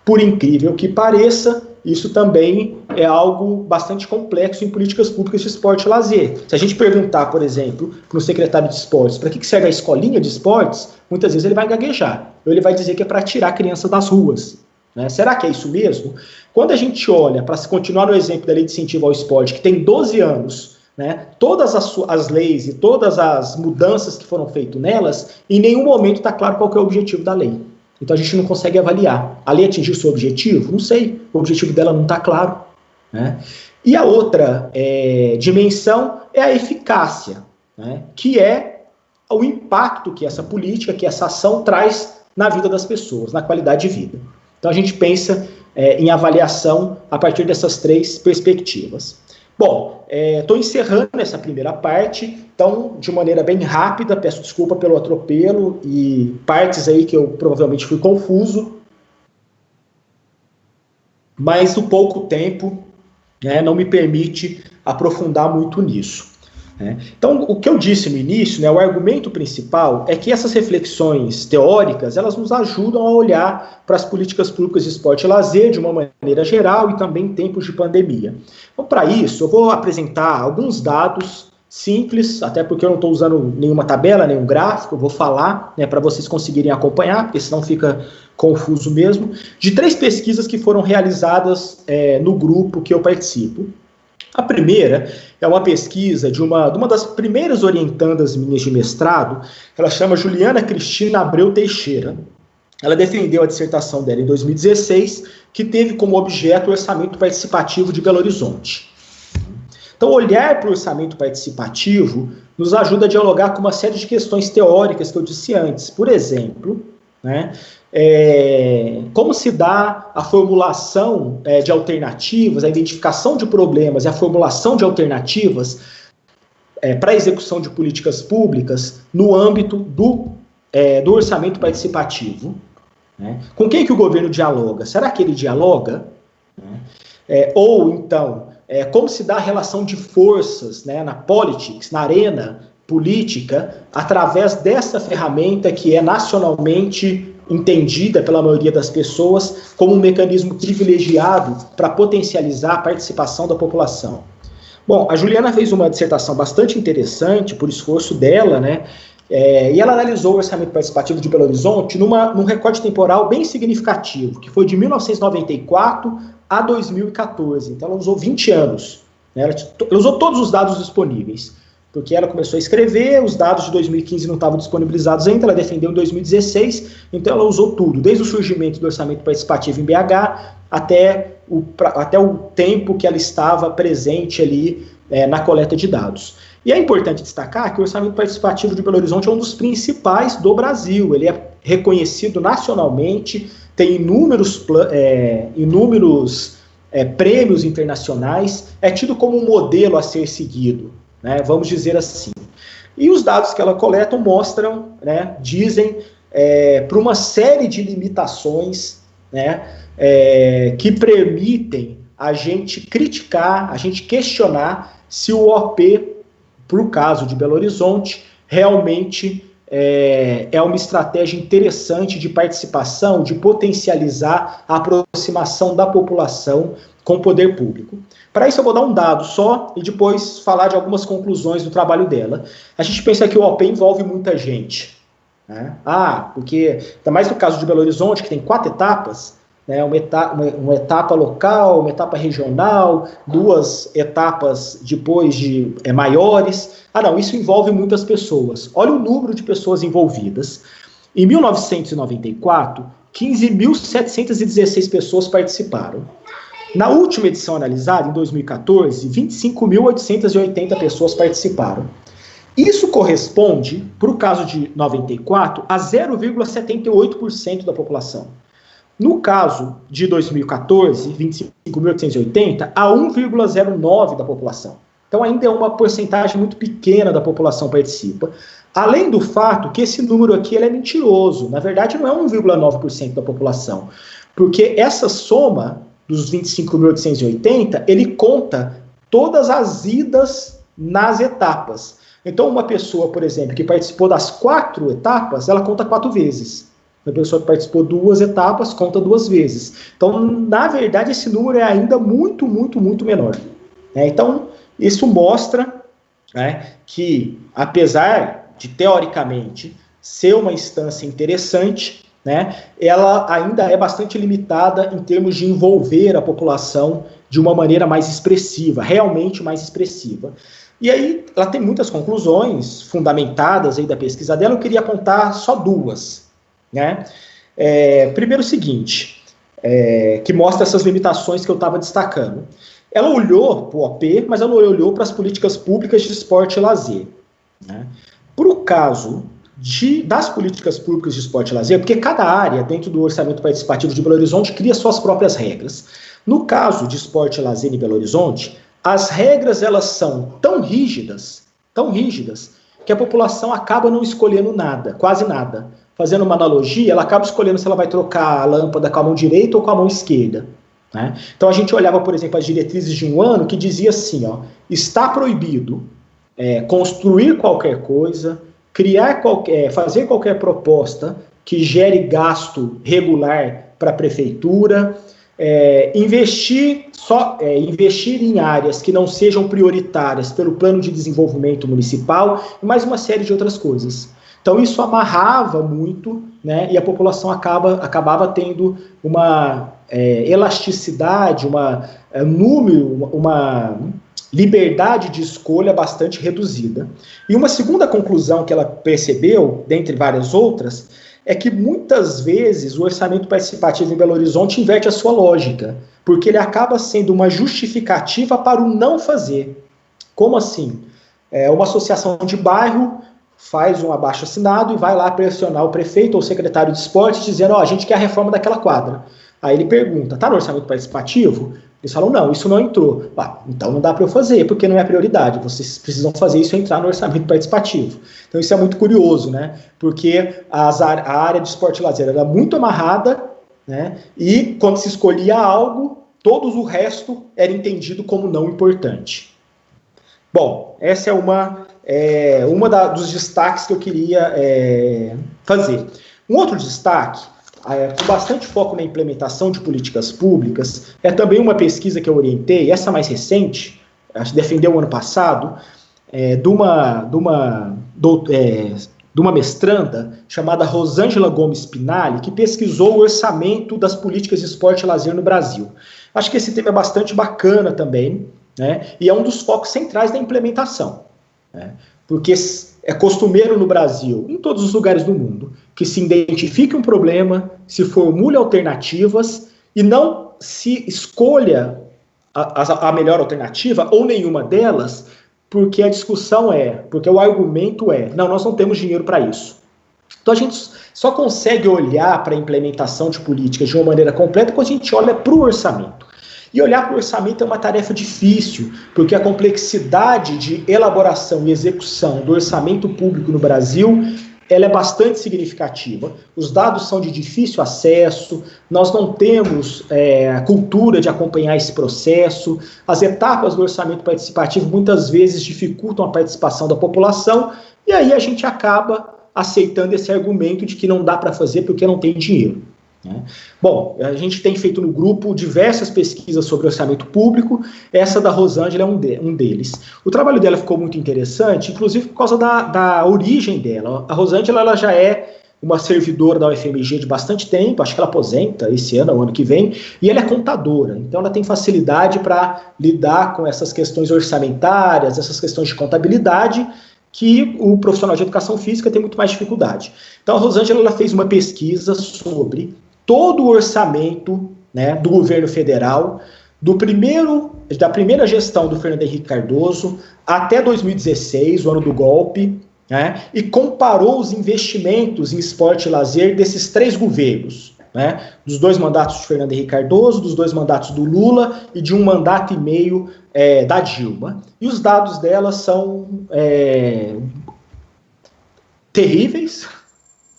Por incrível que pareça, isso também é algo bastante complexo em políticas públicas de esporte e lazer. Se a gente perguntar, por exemplo, para o secretário de esportes, para que serve a escolinha de esportes, muitas vezes ele vai gaguejar. Ou ele vai dizer que é para tirar crianças das ruas. Né? Será que é isso mesmo? Quando a gente olha, para continuar no exemplo da Lei de Incentivo ao Esporte, que tem 12 anos, né, todas as leis e todas as mudanças que foram feitas nelas, em nenhum momento está claro qual que é o objetivo da lei. Então a gente não consegue avaliar. A lei atingiu o seu objetivo? Não sei. O objetivo dela não está claro. Né? E a outra dimensão é a eficácia, né, que é o impacto que essa política, que essa ação traz na vida das pessoas, na qualidade de vida. Então a gente pensa em avaliação a partir dessas três perspectivas. Bom, estou encerrando essa primeira parte, então, de maneira bem rápida, peço desculpa pelo atropelo e partes aí que eu provavelmente fui confuso, mas o pouco tempo, né, não me permite aprofundar muito nisso. Né? Então, o que eu disse no início, né, o argumento principal é que essas reflexões teóricas, elas nos ajudam a olhar para as políticas públicas de esporte e lazer de uma maneira geral e também em tempos de pandemia. Então, para isso, eu vou apresentar alguns dados simples, até porque eu não estou usando nenhuma tabela, nenhum gráfico, eu vou falar, né, para vocês conseguirem acompanhar, porque senão fica confuso mesmo, de 3 pesquisas que foram realizadas no grupo que eu participo. A primeira é uma pesquisa de uma das primeiras orientandas minhas de mestrado, ela chama Juliana Cristina Abreu Teixeira. Ela defendeu a dissertação dela em 2016, que teve como objeto o orçamento participativo de Belo Horizonte. Então, olhar para o orçamento participativo nos ajuda a dialogar com uma série de questões teóricas que eu disse antes. Por exemplo, né, como se dá a formulação de alternativas, a identificação de problemas e a formulação de alternativas para a execução de políticas públicas no âmbito do orçamento participativo. Né? Com quem que o governo dialoga? Será que ele dialoga? Ou, então, como se dá a relação de forças, né, na politics, na arena política, através dessa ferramenta que é nacionalmente entendida pela maioria das pessoas como um mecanismo privilegiado para potencializar a participação da população. Bom, a Juliana fez uma dissertação bastante interessante, por esforço dela, né, e ela analisou o orçamento participativo de Belo Horizonte num recorte temporal bem significativo, que foi de 1994 a 2014. Então ela usou 20 anos. Né, ela usou todos os dados disponíveis, porque ela começou a escrever, os dados de 2015 não estavam disponibilizados ainda, ela defendeu em 2016, então ela usou tudo, desde o surgimento do orçamento participativo em BH até o tempo que ela estava presente ali na coleta de dados. E é importante destacar que o orçamento participativo de Belo Horizonte é um dos principais do Brasil, ele é reconhecido nacionalmente, tem inúmeros prêmios internacionais, é tido como um modelo a ser seguido. Né, vamos dizer assim. E os dados que ela coleta mostram, né, dizem para uma série de limitações, né, que permitem a gente criticar, a gente questionar se o OP, para o caso de Belo Horizonte, realmente é uma estratégia interessante de participação, de potencializar a aproximação da população com o poder público. Para isso eu vou dar um dado só e depois falar de algumas conclusões do trabalho dela. A gente pensa que o OP envolve muita gente, né? Porque, ainda mais no caso de Belo Horizonte, que tem 4 etapas, né? Uma etapa local, uma etapa regional, 2 etapas depois de maiores. Não, isso envolve muitas pessoas. Olha o número de pessoas envolvidas. Em 1994, 15.716 pessoas participaram. Na última edição analisada, em 2014, 25.880 pessoas participaram. Isso corresponde, para o caso de 94, a 0,78% da população. No caso de 2014, 25.880, a 1,09% da população. Então ainda é uma porcentagem muito pequena da população participa. Além do fato que esse número aqui ele é mentiroso. Na verdade, não é 1,9% da população. Porque essa soma dos 25.880, ele conta todas as idas nas etapas. Então, uma pessoa, por exemplo, que participou das 4 etapas, ela conta 4 vezes. Uma pessoa que participou 2 etapas, conta 2 vezes. Então, na verdade, esse número é ainda muito, muito, muito menor. Então, isso mostra, né, que, apesar de, teoricamente, ser uma instância interessante, né, ela ainda é bastante limitada em termos de envolver a população de uma maneira mais expressiva, realmente mais expressiva. E aí, ela tem muitas conclusões fundamentadas aí da pesquisa dela, eu queria apontar só 2. Né? Primeiro o seguinte, que mostra essas limitações que eu estava destacando. Ela olhou para o OP, mas ela olhou para as políticas públicas de esporte e lazer. Né? Para o caso das políticas públicas de esporte e lazer, porque cada área dentro do orçamento participativo de Belo Horizonte cria suas próprias regras. No caso de esporte e lazer em Belo Horizonte, as regras elas são tão rígidas, que a população acaba não escolhendo nada, quase nada. Fazendo uma analogia, ela acaba escolhendo se ela vai trocar a lâmpada com a mão direita ou com a mão esquerda. Né? Então a gente olhava, por exemplo, as diretrizes de um ano que dizia assim, está proibido construir qualquer coisa, fazer qualquer proposta que gere gasto regular para a prefeitura, investir em áreas que não sejam prioritárias pelo plano de desenvolvimento municipal e mais uma série de outras coisas. Então isso amarrava muito, né, e a população acabava tendo uma elasticidade, uma liberdade de escolha bastante reduzida. E uma segunda conclusão que ela percebeu, dentre várias outras, é que muitas vezes o orçamento participativo em Belo Horizonte inverte a sua lógica, porque ele acaba sendo uma justificativa para o não fazer. Como assim? Uma associação de bairro faz um abaixo-assinado e vai lá pressionar o prefeito ou o secretário de esporte dizendo, a gente quer a reforma daquela quadra. Aí ele pergunta, está no orçamento participativo? Eles falam, não, isso não entrou. Então não dá para eu fazer, porque não é prioridade. Vocês precisam fazer isso entrar no orçamento participativo. Então isso é muito curioso, né? Porque a área de esporte e lazer era muito amarrada, né? E quando se escolhia algo, todo o resto era entendido como não importante. Bom, essa é dos destaques que eu queria fazer. Um outro destaque, com bastante foco na implementação de políticas públicas, é também uma pesquisa que eu orientei, essa mais recente, acho que defendeu o ano passado, de uma mestranda chamada Rosângela Gomes Pinali, que pesquisou o orçamento das políticas de esporte e lazer no Brasil. Acho que esse tema é bastante bacana também, né, e é um dos focos centrais da implementação. Porque é costumeiro no Brasil, em todos os lugares do mundo, que se identifique um problema, se formule alternativas e não se escolha a melhor alternativa ou nenhuma delas, porque a discussão porque o argumento não, nós não temos dinheiro para isso. Então a gente só consegue olhar para a implementação de políticas de uma maneira completa quando a gente olha para o orçamento. E olhar para o orçamento é uma tarefa difícil, porque a complexidade de elaboração e execução do orçamento público no Brasil, ela é bastante significativa. Os dados são de difícil acesso, nós não temos a cultura de acompanhar esse processo, as etapas do orçamento participativo muitas vezes dificultam a participação da população, e aí a gente acaba aceitando esse argumento de que não dá para fazer porque não tem dinheiro. Né? Bom, a gente tem feito no grupo diversas pesquisas sobre orçamento público, essa da Rosângela é um deles. O trabalho dela ficou muito interessante, inclusive por causa da origem dela. A Rosângela ela já é uma servidora da UFMG de bastante tempo, acho que ela aposenta esse ano ou ano que vem, e ela é contadora, então ela tem facilidade para lidar com essas questões orçamentárias, essas questões de contabilidade, que o profissional de educação física tem muito mais dificuldade. Então a Rosângela ela fez uma pesquisa sobre todo o orçamento, né, do governo federal, da primeira gestão do Fernando Henrique Cardoso até 2016, o ano do golpe, né, e comparou os investimentos em esporte e lazer desses 3 governos, né, dos 2 mandatos de Fernando Henrique Cardoso, dos 2 mandatos do Lula e de 1 mandato e meio da Dilma. E os dados dela são terríveis,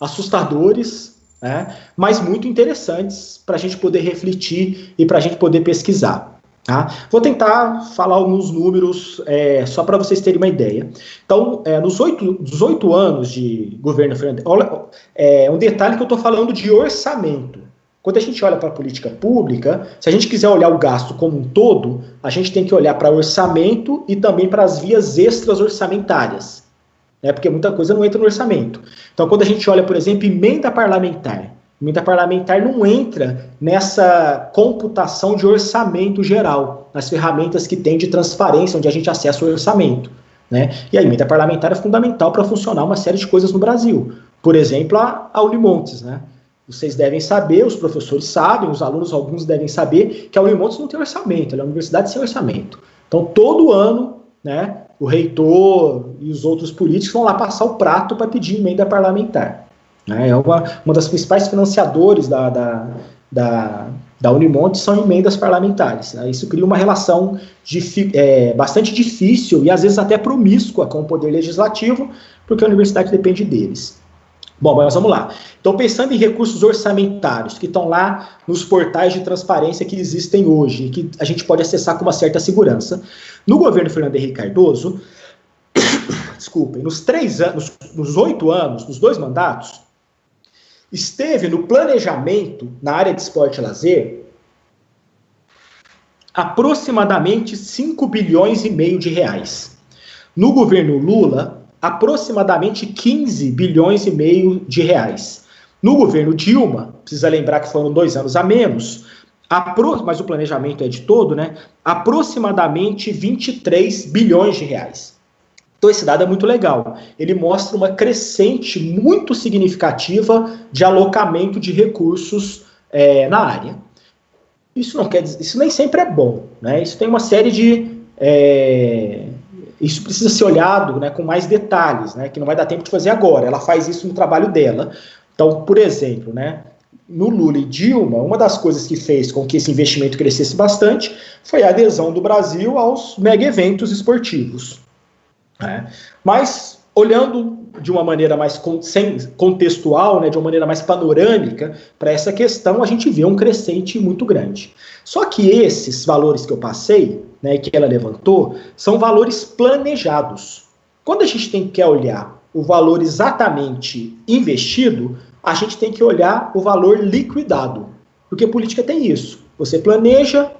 assustadores, né, mas muito interessantes para a gente poder refletir e para a gente poder pesquisar. Tá? Vou tentar falar alguns números só para vocês terem uma ideia. Então, dos 8 anos de governo Fernando, olha, um detalhe que eu estou falando de orçamento. Quando a gente olha para a política pública, se a gente quiser olhar o gasto como um todo, a gente tem que olhar para orçamento e também para as vias extras orçamentárias, né? Porque muita coisa não entra no orçamento. Então, quando a gente olha, por exemplo, emenda parlamentar não entra nessa computação de orçamento geral, nas ferramentas que tem de transparência, onde a gente acessa o orçamento, né? E a emenda parlamentar é fundamental para funcionar uma série de coisas no Brasil. Por exemplo, a Unimontes, né? Vocês devem saber, os professores sabem, os alunos, alguns devem saber, que a Unimontes não tem orçamento, ela é uma universidade sem orçamento. Então, todo ano, né, o reitor e os outros políticos vão lá passar o prato para pedir emenda parlamentar. É uma das principais financiadores da Unimontes são emendas parlamentares. Né? Isso cria uma relação bastante difícil e às vezes até promíscua com o poder legislativo, porque a universidade depende deles. Bom, mas vamos lá. Então, pensando em recursos orçamentários que estão lá nos portais de transparência que existem hoje, que a gente pode acessar com uma certa segurança. No governo Fernando Henrique Cardoso, desculpem, nos 8 anos, nos 2 mandatos, esteve no planejamento, na área de esporte e lazer, aproximadamente 5 bilhões e meio de reais. No governo Lula, aproximadamente 15 bilhões e meio de reais. No governo Dilma, precisa lembrar que foram 2 anos a menos, mas o planejamento é de todo, né? Aproximadamente 23 bilhões de reais. Então esse dado é muito legal. Ele mostra uma crescente muito significativa de alocamento de recursos na área. Isso não quer dizer, isso nem sempre é bom, né? Isso tem uma série de isso precisa ser olhado, né, com mais detalhes, né, que não vai dar tempo de fazer agora. Ela faz isso no trabalho dela. Então, por exemplo, né, no Lula e Dilma, uma das coisas que fez com que esse investimento crescesse bastante foi a adesão do Brasil aos mega eventos esportivos. Né? Mas, olhando de uma maneira mais contextual, né, de uma maneira mais panorâmica, para essa questão, a gente vê um crescente muito grande. Só que esses valores que eu passei, né, que ela levantou, são valores planejados. Quando a gente quer olhar o valor exatamente investido, a gente tem que olhar o valor liquidado. Porque política tem isso. Você planeja,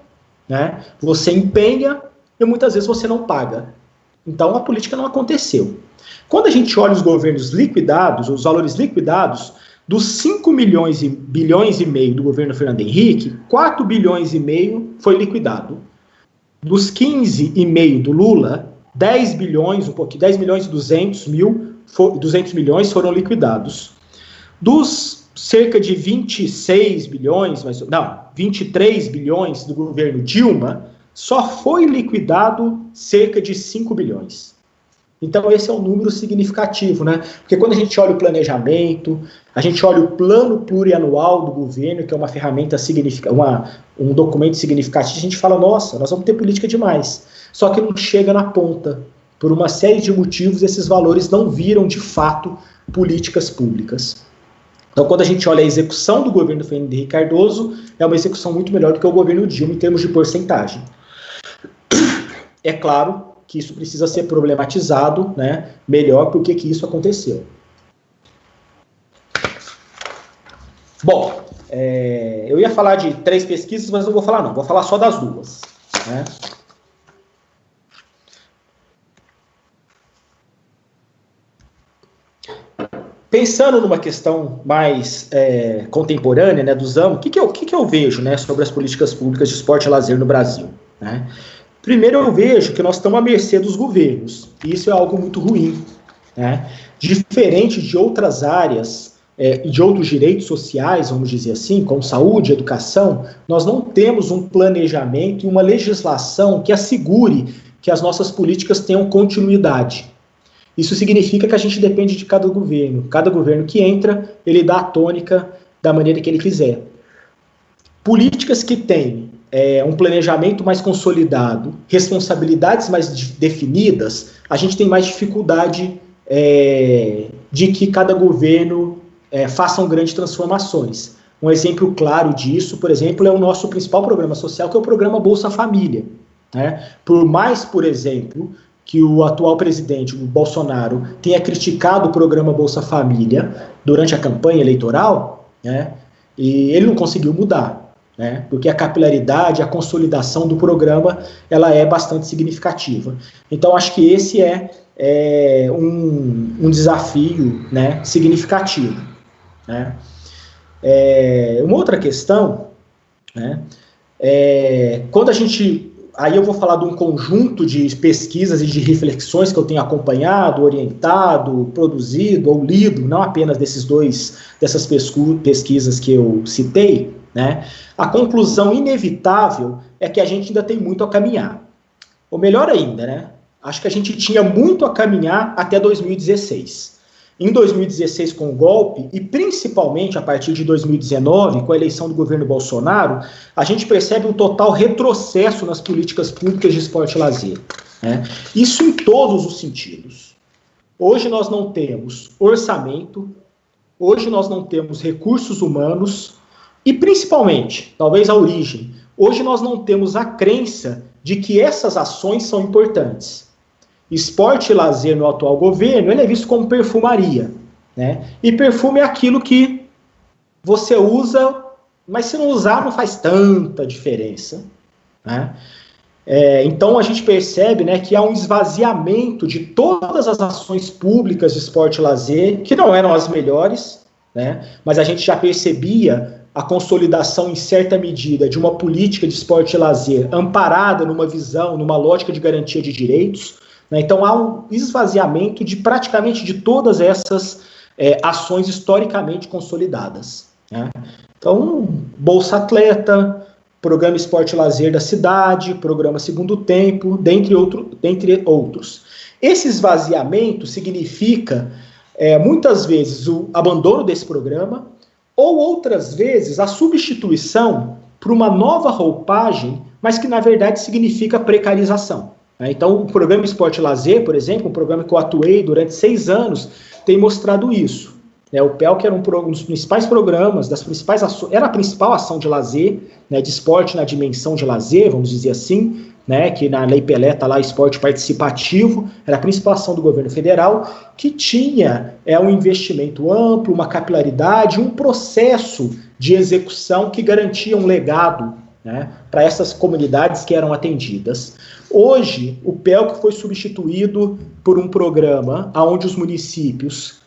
né, você empenha e muitas vezes você não paga. Então a política não aconteceu. Quando a gente olha os governos liquidados, os valores liquidados, dos 5 bilhões e meio do governo Fernando Henrique, 4 bilhões e meio foi liquidado. Dos 15,5 do Lula, 10 bilhões e 200 milhões foram liquidados. Dos cerca de 23 bilhões do governo Dilma, só foi liquidado cerca de 5 bilhões. Então esse é um número significativo, né? Porque quando a gente olha o planejamento, a gente olha o plano plurianual do governo, que é uma ferramenta um documento significativo, a gente fala, nossa, nós vamos ter política demais. Só que não chega na ponta. Por uma série de motivos, esses valores não viram, de fato, políticas públicas. Então, quando a gente olha a execução do governo Fernando Henrique Cardoso, é uma execução muito melhor do que o governo Dilma em termos de porcentagem. É claro que isso precisa ser problematizado, né, melhor por que isso aconteceu. Bom, eu ia falar de 3 pesquisas, mas não vou falar não, vou falar só das 2. Né? Pensando numa questão mais contemporânea, né, dos anos, o que eu vejo, né, sobre as políticas públicas de esporte e lazer no Brasil? Né? Primeiro, eu vejo que nós estamos à mercê dos governos, e isso é algo muito ruim. Né? Diferente de outras áreas e de outros direitos sociais, vamos dizer assim, como saúde, educação, nós não temos um planejamento e uma legislação que assegure que as nossas políticas tenham continuidade. Isso significa que a gente depende de cada governo. Cada governo que entra, ele dá a tônica da maneira que ele quiser. Políticas que têm um planejamento mais consolidado, responsabilidades mais definidas, a gente tem mais dificuldade de que cada governo façam grandes transformações. Um exemplo claro disso, por exemplo, é o nosso principal programa social, que é o programa Bolsa Família. Né? Por mais, por exemplo, que o atual presidente, o Bolsonaro, tenha criticado o programa Bolsa Família durante a campanha eleitoral, né, e ele não conseguiu mudar, né, porque a capilaridade, a consolidação do programa, ela é bastante significativa. Então, acho que esse é um desafio, né, significativo. Né. Uma outra questão, né, quando a gente... Aí eu vou falar de um conjunto de pesquisas e de reflexões que eu tenho acompanhado, orientado, produzido ou lido, não apenas dessas pesquisas que eu citei, né? A conclusão inevitável é que a gente ainda tem muito a caminhar. Ou melhor ainda, né? Acho que a gente tinha muito a caminhar até 2016. Em 2016, com o golpe, e principalmente a partir de 2019, com a eleição do governo Bolsonaro, a gente percebe um total retrocesso nas políticas públicas de esporte e lazer. Né? Isso em todos os sentidos. Hoje nós não temos orçamento, hoje nós não temos recursos humanos, e principalmente, talvez a origem, hoje nós não temos a crença de que essas ações são importantes. Esporte e lazer no atual governo, ele é visto como perfumaria, né? E perfume é aquilo que você usa, mas se não usar não faz tanta diferença, né? Então a gente percebe, né, que há um esvaziamento de todas as ações públicas de esporte e lazer, que não eram as melhores, né? Mas a gente já percebia a consolidação em certa medida de uma política de esporte e lazer amparada numa visão, numa lógica de garantia de direitos. Então, há um esvaziamento de praticamente de todas essas ações historicamente consolidadas. Né? Então, Bolsa Atleta, Programa Esporte e Lazer da Cidade, Programa Segundo Tempo, dentre outros. Esse esvaziamento significa, muitas vezes, o abandono desse programa, ou outras vezes, a substituição por uma nova roupagem, mas que, na verdade, significa precarização. Então, o programa Esporte e Lazer, por exemplo, um programa que eu atuei durante 6 anos, tem mostrado isso. O PELC era um dos principais programas, era a principal ação de lazer, né, de esporte na dimensão de lazer, vamos dizer assim, né, que na Lei Pelé está lá, esporte participativo, era a principal ação do governo federal, que tinha um investimento amplo, uma capilaridade, um processo de execução que garantia um legado, né, para essas comunidades que eram atendidas. Hoje, o PELC foi substituído por um programa onde os municípios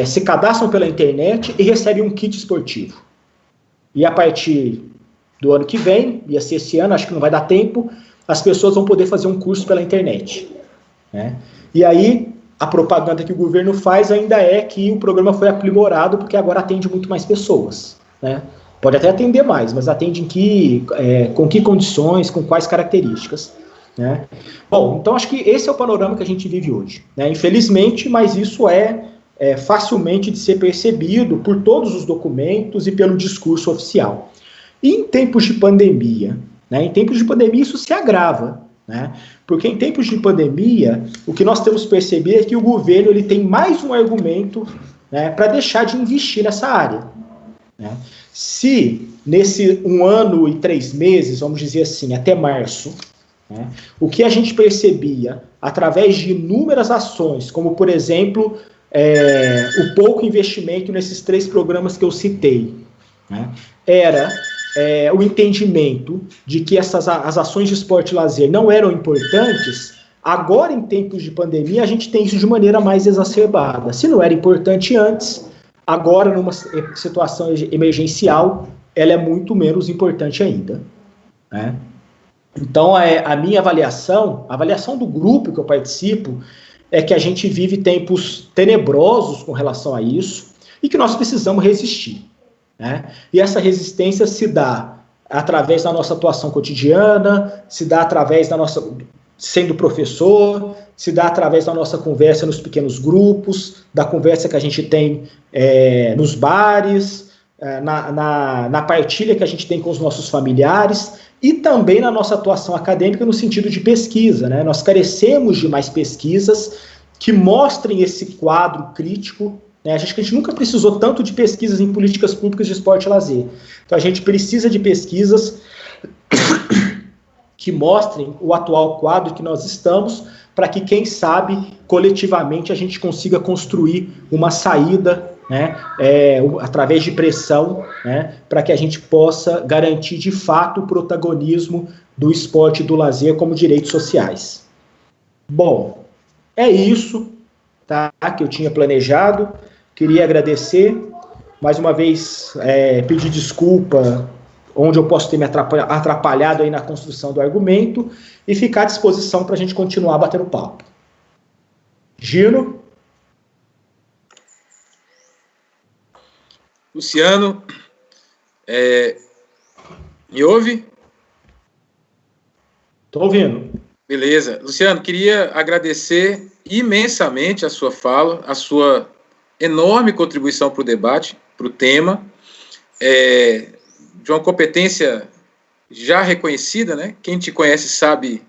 se cadastram pela internet e recebem um kit esportivo. E a partir do ano que vem, ia ser esse ano, acho que não vai dar tempo, as pessoas vão poder fazer um curso pela internet. Né? E aí, a propaganda que o governo faz ainda é que o programa foi aprimorado porque agora atende muito mais pessoas. Né? Pode até atender mais, mas atende com que condições, com quais características. Né? Bom, então acho que esse é o panorama que a gente vive hoje. Né? Infelizmente, mas isso é facilmente de ser percebido por todos os documentos e pelo discurso oficial. E em tempos de pandemia, né? Em tempos de pandemia isso se agrava. Né? Porque em tempos de pandemia, o que nós temos percebido é que o governo ele tem mais um argumento, né, para deixar de investir nessa área. Né? Se nesse 1 ano e 3 meses, vamos dizer assim, até março, né, o que a gente percebia através de inúmeras ações, como por exemplo, o pouco investimento nesses 3 programas que eu citei, né, era o entendimento de que as ações de esporte e lazer não eram importantes. Agora, em tempos de pandemia, a gente tem isso de maneira mais exacerbada. Se não era importante antes, agora, numa situação emergencial, ela é muito menos importante ainda, né? Então, a minha avaliação, a avaliação do grupo que eu participo, é que a gente vive tempos tenebrosos com relação a isso e que nós precisamos resistir, né? E essa resistência se dá através da nossa atuação cotidiana, se dá através da nossa... sendo professor, se dá através da nossa conversa nos pequenos grupos, da conversa que a gente tem nos bares, na partilha que a gente tem com os nossos familiares e também na nossa atuação acadêmica no sentido de pesquisa, né? Nós carecemos de mais pesquisas que mostrem esse quadro crítico, né? Acho que a gente nunca precisou tanto de pesquisas em políticas públicas de esporte e lazer. Então a gente precisa de pesquisas que mostrem o atual quadro que nós estamos, para que, quem sabe, coletivamente a gente consiga construir uma saída, né, através de pressão, né, para que a gente possa garantir de fato o protagonismo do esporte e do lazer como direitos sociais. Bom, é isso, tá, que eu tinha planejado. Queria agradecer, mais uma vez, pedir desculpa onde eu posso ter me atrapalhado aí na construção do argumento, e ficar à disposição para a gente continuar batendo papo. Gino? Luciano, me ouve? Estou ouvindo. Beleza. Luciano, queria agradecer imensamente a sua fala, a sua enorme contribuição para o debate, para o tema, de uma competência já reconhecida, né? Quem te conhece sabe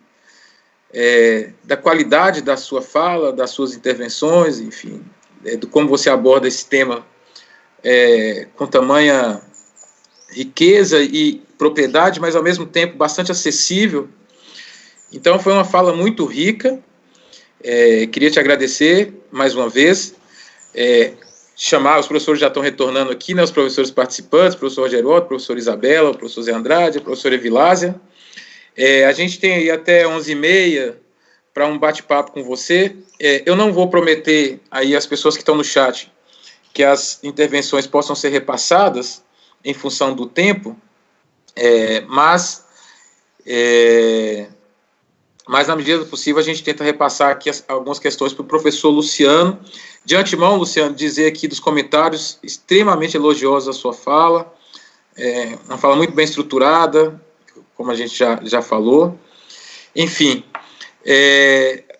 da qualidade da sua fala, das suas intervenções, enfim, de como você aborda esse tema com tamanha riqueza e propriedade, mas ao mesmo tempo bastante acessível. Então foi uma fala muito rica. Queria te agradecer mais uma vez. Chamar, os professores já estão retornando aqui, né, os professores participantes, o professor Geroto, o professor Isabela, o professor Zé Andrade, a professora Evilásia. A gente tem aí até 11h30 para um bate-papo com você. Eu não vou prometer aí às pessoas que estão no chat que as intervenções possam ser repassadas em função do tempo, mas na medida do possível a gente tenta repassar aqui algumas questões para o professor Luciano. De antemão, Luciano, dizer aqui dos comentários extremamente elogiosos a sua fala, uma fala muito bem estruturada, como a gente já falou. Enfim,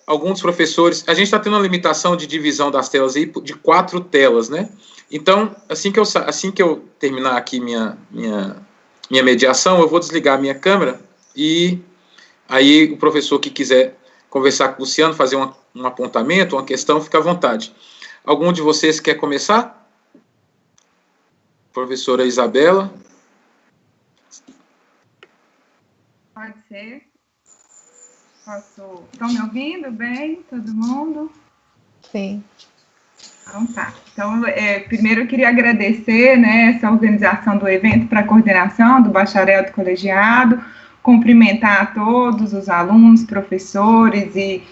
alguns professores... A gente está tendo uma limitação de divisão das telas aí de 4 telas, né? Então, assim que eu terminar aqui minha mediação, eu vou desligar a minha câmera e aí o professor que quiser conversar com o Luciano, fazer um apontamento, uma questão, fica à vontade. Algum de vocês quer começar? Professora Isabela? Pode ser. Estão me ouvindo bem, todo mundo? Sim. Então tá. Então, primeiro eu queria agradecer, né, essa organização do evento para a coordenação do bacharel do colegiado, cumprimentar a todos os alunos, professores e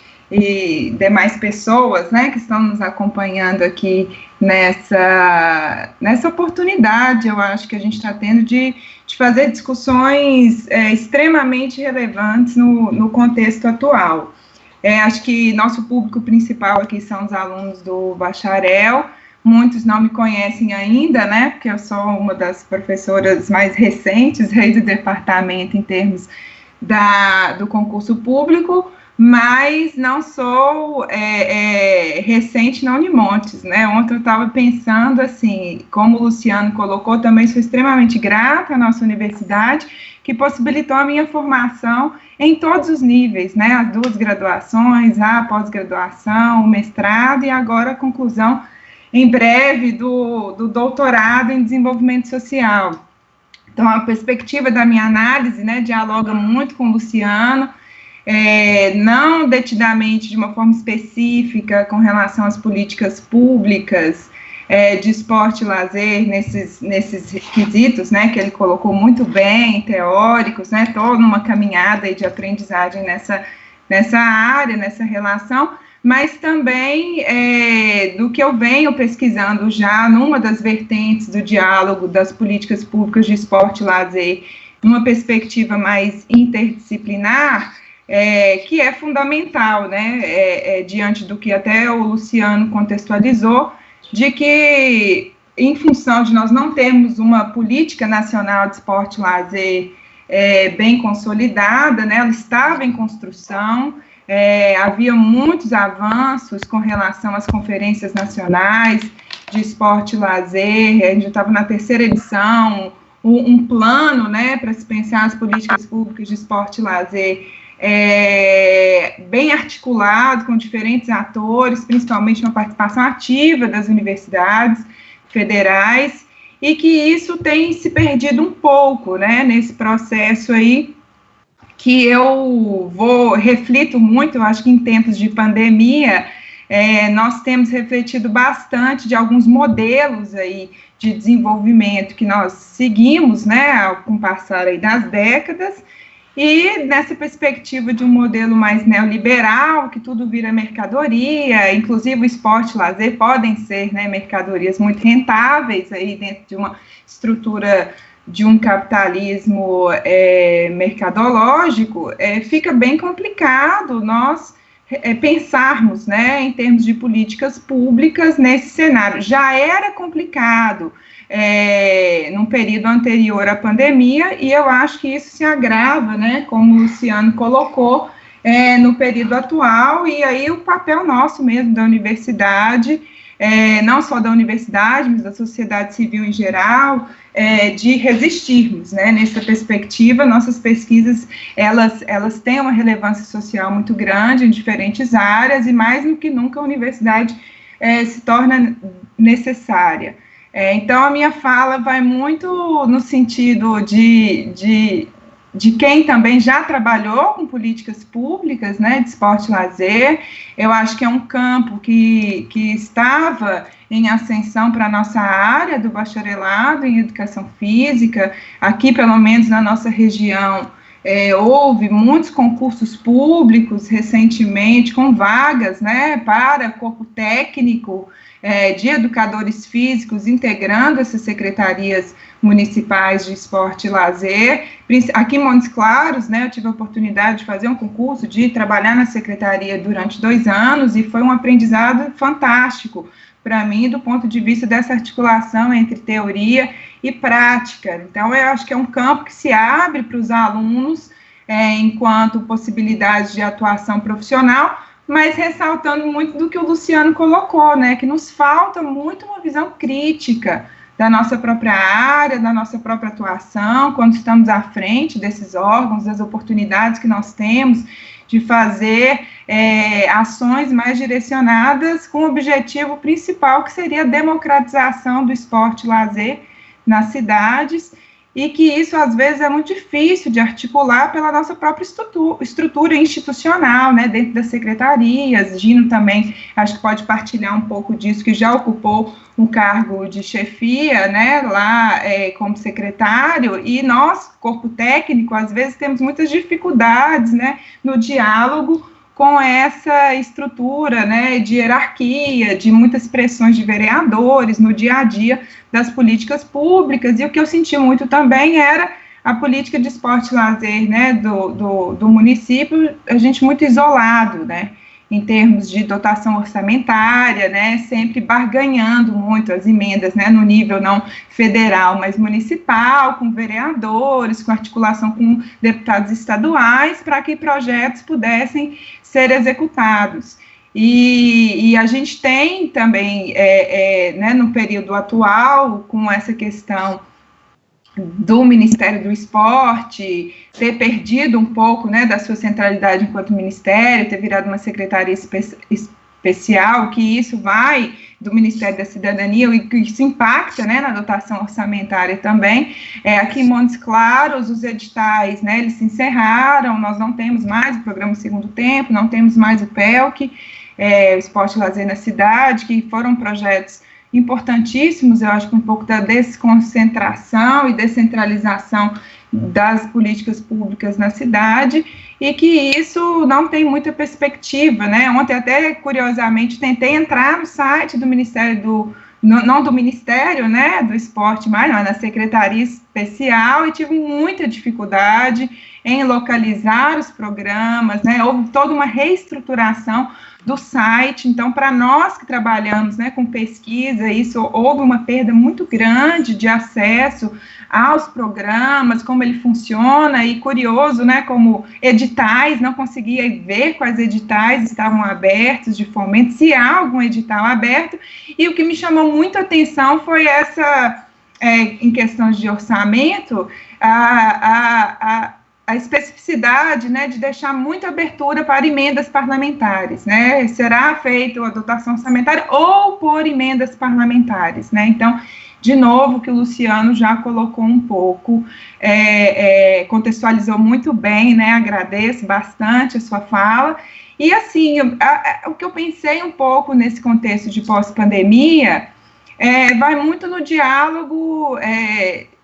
demais pessoas, né, que estão nos acompanhando aqui nessa oportunidade, eu acho que a gente está tendo de fazer discussões extremamente relevantes no contexto atual. Acho que nosso público principal aqui são os alunos do bacharel. Muitos não me conhecem ainda, né, porque eu sou uma das professoras mais recentes aí do departamento em termos do concurso público, mas não sou recente na Unimontes, né. Ontem eu estava pensando, assim, como o Luciano colocou, também sou extremamente grata à nossa universidade, que possibilitou a minha formação em todos os níveis, né, as 2 graduações, a pós-graduação, o mestrado e agora a conclusão em breve do doutorado em desenvolvimento social. Então, a perspectiva da minha análise, né, dialoga muito com o Luciano, não detidamente de uma forma específica com relação às políticas públicas de esporte e lazer nesses requisitos, né, que ele colocou muito bem, teóricos, né, toda uma caminhada aí de aprendizagem nessa área, nessa relação, mas também do que eu venho pesquisando já numa das vertentes do diálogo das políticas públicas de esporte e lazer, numa perspectiva mais interdisciplinar, que é fundamental, né, diante do que até o Luciano contextualizou, de que, em função de nós não termos uma política nacional de esporte e lazer bem consolidada, né, ela estava em construção, havia muitos avanços com relação às conferências nacionais de esporte e lazer, a gente estava na 3ª edição, um plano, né, para se pensar as políticas públicas de esporte e lazer bem articulado com diferentes atores, principalmente uma participação ativa das universidades federais, e que isso tem se perdido um pouco, né, nesse processo aí, que eu reflito muito, eu acho que em tempos de pandemia, nós temos refletido bastante de alguns modelos aí de desenvolvimento que nós seguimos, né, com o passar aí das décadas, e nessa perspectiva de um modelo mais neoliberal, que tudo vira mercadoria, inclusive o esporte e o lazer podem ser, né, mercadorias muito rentáveis aí dentro de uma estrutura de um capitalismo mercadológico, fica bem complicado nós pensarmos, né, em termos de políticas públicas nesse cenário. Já era complicado num período anterior à pandemia, e eu acho que isso se agrava, né, como o Luciano colocou, no período atual, e aí o papel nosso mesmo da universidade, não só da universidade, mas da sociedade civil em geral, de resistirmos, né, nessa perspectiva. Nossas pesquisas, elas têm uma relevância social muito grande em diferentes áreas, e mais do que nunca a universidade se torna necessária. Então, a minha fala vai muito no sentido de quem também já trabalhou com políticas públicas, né, de esporte e lazer. Eu acho que é um campo que estava em ascensão para a nossa área do bacharelado em educação física. Aqui, pelo menos na nossa região, houve muitos concursos públicos recentemente, com vagas, né, para corpo técnico, de educadores físicos, integrando essas secretarias municipais de esporte e lazer. Aqui em Montes Claros, né, eu tive a oportunidade de fazer um concurso, de trabalhar na secretaria durante 2 anos, e foi um aprendizado fantástico para mim, do ponto de vista dessa articulação entre teoria e prática. Então, eu acho que é um campo que se abre para os alunos enquanto possibilidade de atuação profissional, mas ressaltando muito do que o Luciano colocou, né, que nos falta muito uma visão crítica da nossa própria área, da nossa própria atuação, quando estamos à frente desses órgãos, das oportunidades que nós temos de fazer ações mais direcionadas com o objetivo principal, que seria a democratização do esporte e lazer nas cidades, e que isso, às vezes, é muito difícil de articular pela nossa própria estrutura institucional, né, dentro das secretarias. Gino também, acho que pode partilhar um pouco disso, que já ocupou um cargo de chefia, né, lá como secretário, e nós, corpo técnico, às vezes temos muitas dificuldades, né, no diálogo com essa estrutura, né, de hierarquia, de muitas pressões de vereadores no dia a dia das políticas públicas. E o que eu senti muito também era a política de esporte e lazer, né, do município, a gente muito isolado, né, em termos de dotação orçamentária, né, sempre barganhando muito as emendas, né, no nível não federal, mas municipal, com vereadores, com articulação com deputados estaduais, para que projetos pudessem ser executados. E a gente tem também, né, no período atual, com essa questão do Ministério do Esporte ter perdido um pouco, né, da sua centralidade enquanto ministério, ter virado uma secretaria especial, que isso vai do Ministério da Cidadania e que isso impacta, né, na dotação orçamentária também. Aqui em Montes Claros, os editais, né, eles se encerraram, nós não temos mais o programa Segundo Tempo, não temos mais o PELC, o Esporte e Lazer na Cidade, que foram projetos importantíssimos, eu acho que um pouco da desconcentração e descentralização das políticas públicas na cidade, e que isso não tem muita perspectiva, né? Ontem, até, curiosamente, tentei entrar no site do Ministério não do Ministério, né, do Esporte, mas não, na Secretaria Especial, e tive muita dificuldade em localizar os programas, né? Houve toda uma reestruturação do site. Então, para nós que trabalhamos, né, com pesquisa, isso houve uma perda muito grande de acesso aos programas, como ele funciona, e curioso, né, como editais, não conseguia ver quais editais estavam abertos de fomento, se há algum edital aberto, e o que me chamou muito a atenção foi essa, em questões de orçamento, a especificidade, né, de deixar muita abertura para emendas parlamentares, né, será feita a dotação orçamentária ou por emendas parlamentares, né, então, de novo, que o Luciano já colocou um pouco, contextualizou muito bem, né, agradeço bastante a sua fala, e assim, o que eu pensei um pouco nesse contexto de pós-pandemia, vai muito no diálogo,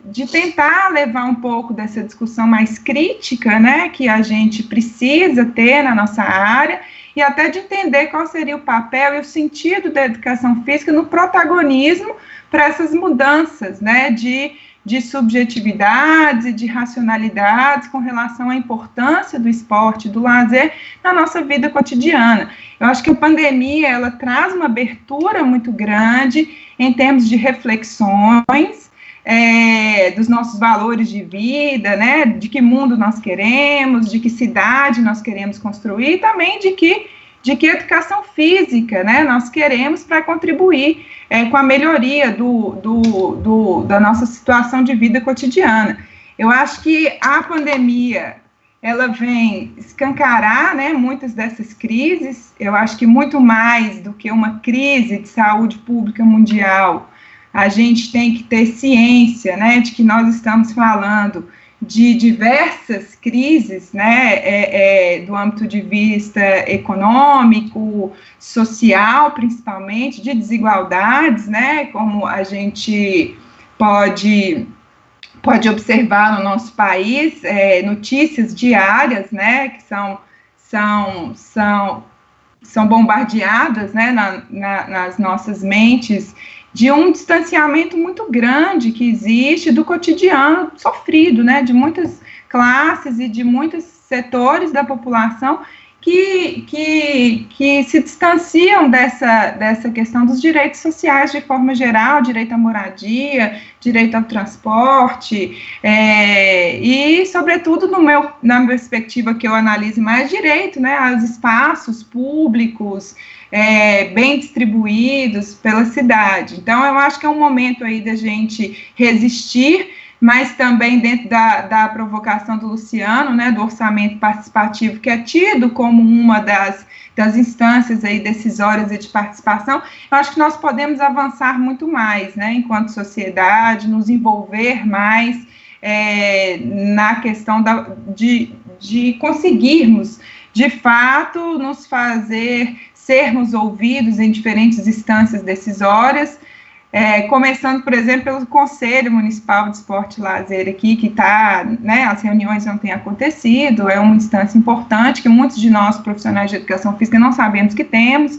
de tentar levar um pouco dessa discussão mais crítica, né, que a gente precisa ter na nossa área, e até de entender qual seria o papel e o sentido da educação física no protagonismo para essas mudanças, né, de subjetividades e de racionalidades com relação à importância do esporte, do lazer na nossa vida cotidiana. Eu acho que a pandemia, ela traz uma abertura muito grande em termos de reflexões, dos nossos valores de vida, né, de que mundo nós queremos, de que cidade nós queremos construir, e também de que educação física, né, nós queremos para contribuir com a melhoria da nossa situação de vida cotidiana. Eu acho que a pandemia, ela vem escancarar, né, muitas dessas crises. Eu acho que muito mais do que uma crise de saúde pública mundial, a gente tem que ter ciência, né, de que nós estamos falando de diversas crises, né, do âmbito de vista econômico, social, principalmente, de desigualdades, né, como a gente pode observar no nosso país, notícias diárias, né, que são bombardeadas, né, nas nossas mentes, de um distanciamento muito grande que existe do cotidiano sofrido, né, de muitas classes e de muitos setores da população que se distanciam dessa questão dos direitos sociais de forma geral, direito à moradia, direito ao transporte, e, sobretudo, na perspectiva que eu analiso mais, direito, né, aos espaços públicos, bem distribuídos pela cidade. Então, eu acho que é um momento aí da gente resistir, mas também dentro da provocação do Luciano, né, do orçamento participativo, que é tido como uma das instâncias aí decisórias e de participação, eu acho que nós podemos avançar muito mais, né, enquanto sociedade, nos envolver mais na questão de conseguirmos, de fato, nos fazer sermos ouvidos em diferentes instâncias decisórias, começando, por exemplo, pelo Conselho Municipal de Esporte e Lazer aqui, que está, né, as reuniões não têm acontecido, é uma instância importante, que muitos de nós, profissionais de educação física, não sabemos que temos.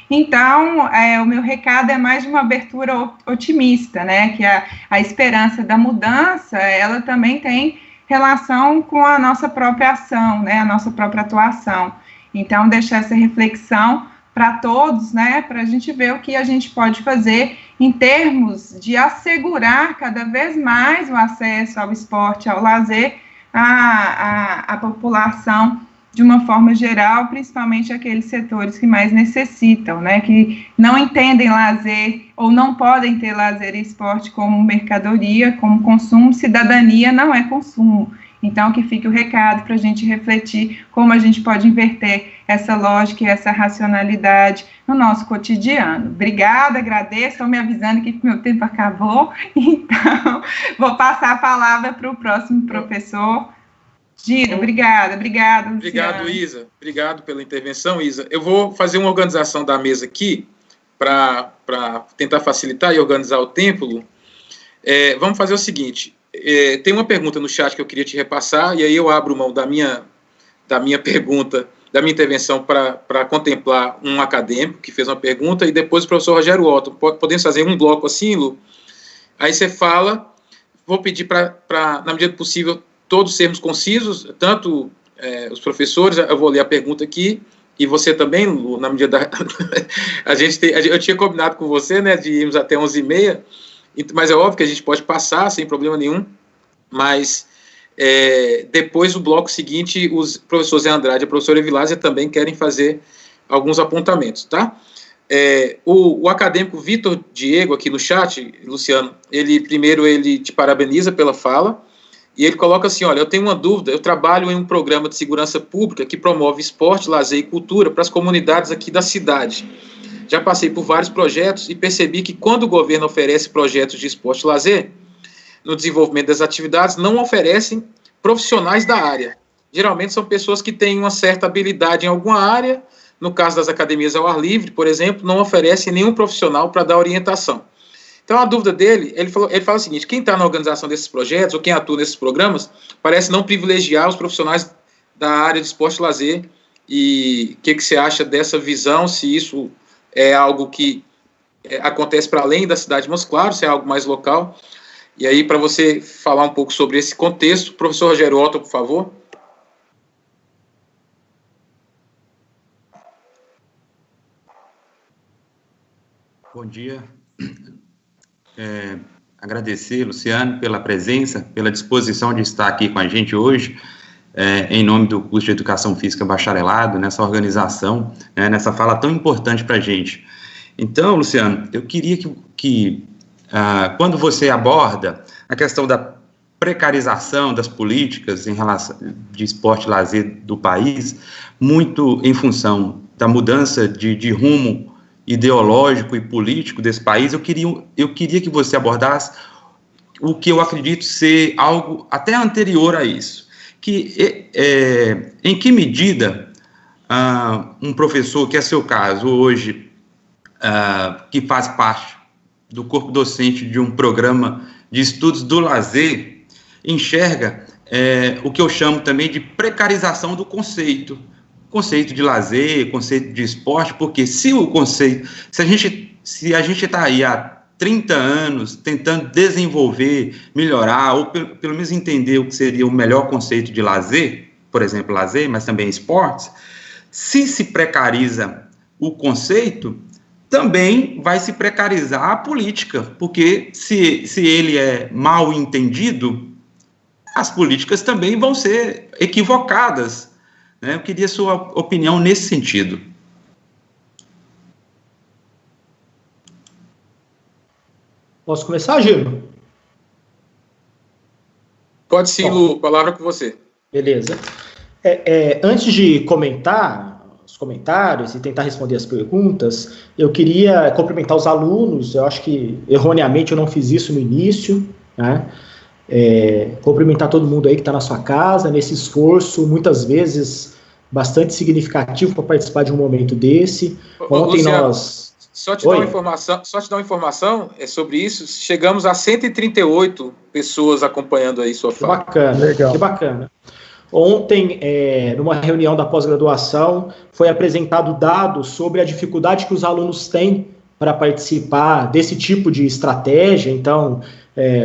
Então, o meu recado é mais de uma abertura otimista, né, que a esperança da mudança, ela também tem relação com a nossa própria ação, né, a nossa própria atuação. Então, deixar essa reflexão para todos, né, para a gente ver o que a gente pode fazer em termos de assegurar cada vez mais o acesso ao esporte, ao lazer, à população de uma forma geral, principalmente aqueles setores que mais necessitam, né, que não entendem lazer ou não podem ter lazer e esporte como mercadoria, como consumo. Cidadania não é consumo. Então, que fique o recado para a gente refletir como a gente pode inverter essa lógica e essa racionalidade no nosso cotidiano. Obrigada, agradeço, estão me avisando aqui que meu tempo acabou, então vou passar a palavra para o próximo professor. Giro, obrigada, Luciano. Obrigado, Isa. Obrigado pela intervenção, Isa. Eu vou fazer uma organização da mesa aqui, para tentar facilitar e organizar o tempo, Lu, vamos fazer o seguinte, tem uma pergunta no chat que eu queria te repassar, e aí eu abro mão da minha pergunta, da minha intervenção para contemplar um acadêmico que fez uma pergunta, e depois o professor Rogério Otto. Podemos fazer um bloco assim, Lu? Aí você fala, vou pedir para, na medida do possível, todos sermos concisos, tanto os professores, eu vou ler a pergunta aqui, e você também, Lu, na medida da... eu tinha combinado com você, né, de irmos até 11h30, mas é óbvio que a gente pode passar sem problema nenhum, mas depois, o bloco seguinte, os professores Zé Andrade e a professora Evilásia também querem fazer alguns apontamentos, tá? O acadêmico Vitor Diego, aqui no chat, Luciano, ele te parabeniza pela fala, e ele coloca assim, olha, eu tenho uma dúvida, eu trabalho em um programa de segurança pública que promove esporte, lazer e cultura para as comunidades aqui da cidade. Já passei por vários projetos e percebi que quando o governo oferece projetos de esporte e lazer, no desenvolvimento das atividades, não oferecem profissionais da área. Geralmente são pessoas que têm uma certa habilidade em alguma área, no caso das academias ao ar livre, por exemplo, não oferecem nenhum profissional para dar orientação. Então, a dúvida dele, ele fala o seguinte, quem está na organização desses projetos, ou quem atua nesses programas, parece não privilegiar os profissionais da área de esporte e lazer, e o que você acha dessa visão, se isso é algo que acontece para além da cidade de Montes Claros, se é algo mais local. E aí, para você falar um pouco sobre esse contexto, professor Rogério Otto, por favor. Bom dia. Agradecer, Luciano, pela presença, pela disposição de estar aqui com a gente hoje, em nome do curso de Educação Física Bacharelado, nessa organização, nessa fala tão importante para a gente. Então, Luciano, eu queria que quando você aborda a questão da precarização das políticas em relação de esporte e lazer do país, muito em função da mudança de rumo ideológico e político desse país, eu queria que você abordasse o que eu acredito ser algo até anterior a isso, que em que medida um professor, que é seu caso hoje, que faz parte do corpo docente de um programa de estudos do lazer, enxerga o que eu chamo também de precarização do conceito de lazer, conceito de esporte, porque se a gente está aí há 30 anos tentando desenvolver, melhorar, ou pelo menos entender o que seria o melhor conceito de lazer, por exemplo, lazer, mas também esportes, se precariza o conceito, também vai se precarizar a política, porque se ele é mal entendido, as políticas também vão ser equivocadas. Eu queria sua opinião nesse sentido. Posso começar, Gino? Pode sim, Lu, palavra com você. Beleza. Antes de comentar os comentários e tentar responder as perguntas, eu queria cumprimentar os alunos. Eu acho que, erroneamente, eu não fiz isso no início, né? Cumprimentar todo mundo aí que está na sua casa, nesse esforço, muitas vezes, bastante significativo para participar de um momento desse. Ontem Luciano, Só te dar uma informação sobre isso, chegamos a 138 pessoas acompanhando aí sua fala. Bacana, legal. Que bacana. Ontem, numa reunião da pós-graduação, foi apresentado dados sobre a dificuldade que os alunos têm para participar desse tipo de estratégia. Então,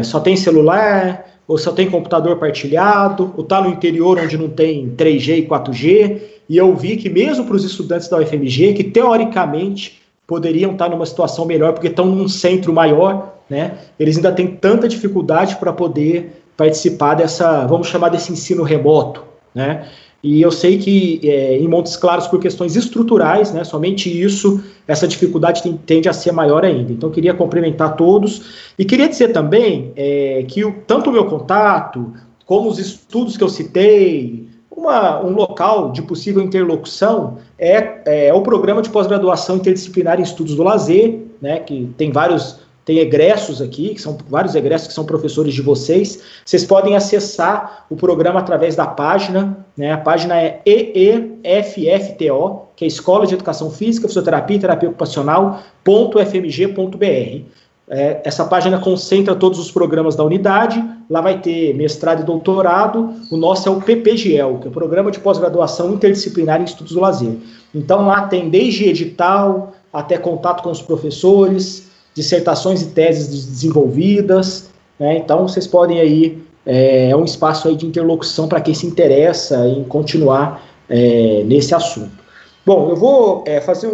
só tem celular, ou só tem computador partilhado, ou está no interior onde não tem 3G e 4G, e eu vi que mesmo para os estudantes da UFMG, que teoricamente poderiam estar numa situação melhor, porque estão num centro maior, né, eles ainda têm tanta dificuldade para poder participar dessa, vamos chamar desse ensino remoto, né, e eu sei que em Montes Claros, por questões estruturais, né, somente isso, essa dificuldade tende a ser maior ainda. Então, eu queria cumprimentar todos, e queria dizer também que tanto o meu contato, como os estudos que eu citei, um local de possível interlocução é o programa de pós-graduação interdisciplinar em estudos do lazer, né, que tem vários tem egressos aqui, que são vários egressos que são professores de vocês. Vocês podem acessar o programa através da página, né? A página é EEFFTO, que é Escola de Educação Física, Fisioterapia e Terapia Ocupacional.fmg.br. Essa página concentra todos os programas da unidade, lá vai ter mestrado e doutorado, o nosso é o PPGEL, que é o Programa de Pós-Graduação Interdisciplinar em Estudos do Lazer. Então lá tem desde edital, até contato com os professores, dissertações e teses desenvolvidas, né? Então vocês podem aí, é um espaço aí de interlocução para quem se interessa em continuar nesse assunto. Bom, eu vou fazer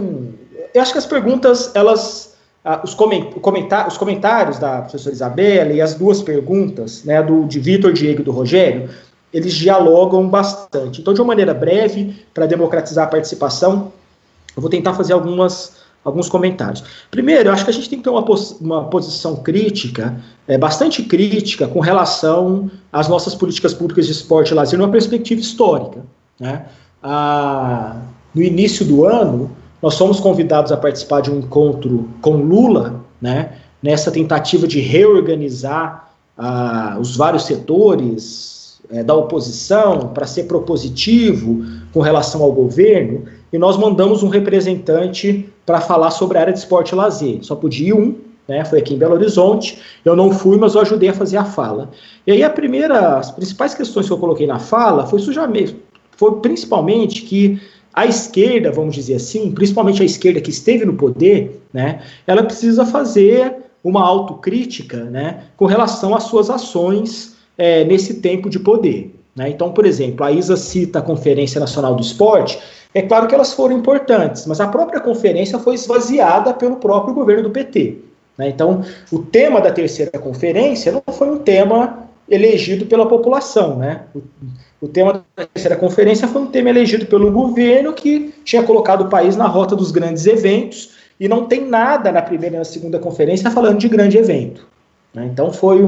eu acho que as perguntas, elas, os comentários da professora Isabela e as duas perguntas, né, de Vitor, Diego e do Rogério, eles dialogam bastante. Então, de uma maneira breve, para democratizar a participação, eu vou tentar fazer alguns comentários. Primeiro, eu acho que a gente tem que ter uma posição crítica, bastante crítica, com relação às nossas políticas públicas de esporte e lazer numa perspectiva histórica, né? No início do ano, nós fomos convidados a participar de um encontro com Lula, né, nessa tentativa de reorganizar os vários setores da oposição para ser propositivo com relação ao governo, e nós mandamos um representante para falar sobre a área de esporte e lazer. Só podia ir um, né, foi aqui em Belo Horizonte, eu não fui, mas eu ajudei a fazer a fala. E aí as principais questões que eu coloquei na fala foi principalmente que a esquerda, vamos dizer assim, principalmente a esquerda que esteve no poder, né, ela precisa fazer uma autocrítica, né, com relação às suas ações nesse tempo de poder, né? Então, por exemplo, a Isa cita a Conferência Nacional do Esporte. É claro que elas foram importantes, mas a própria conferência foi esvaziada pelo próprio governo do PT, né? Então, o tema da terceira conferência não foi um tema elegido pela população, né? O tema da terceira conferência foi um tema elegido pelo governo que tinha colocado o país na rota dos grandes eventos, e não tem nada na primeira e na segunda conferência falando de grande evento, né? Então foi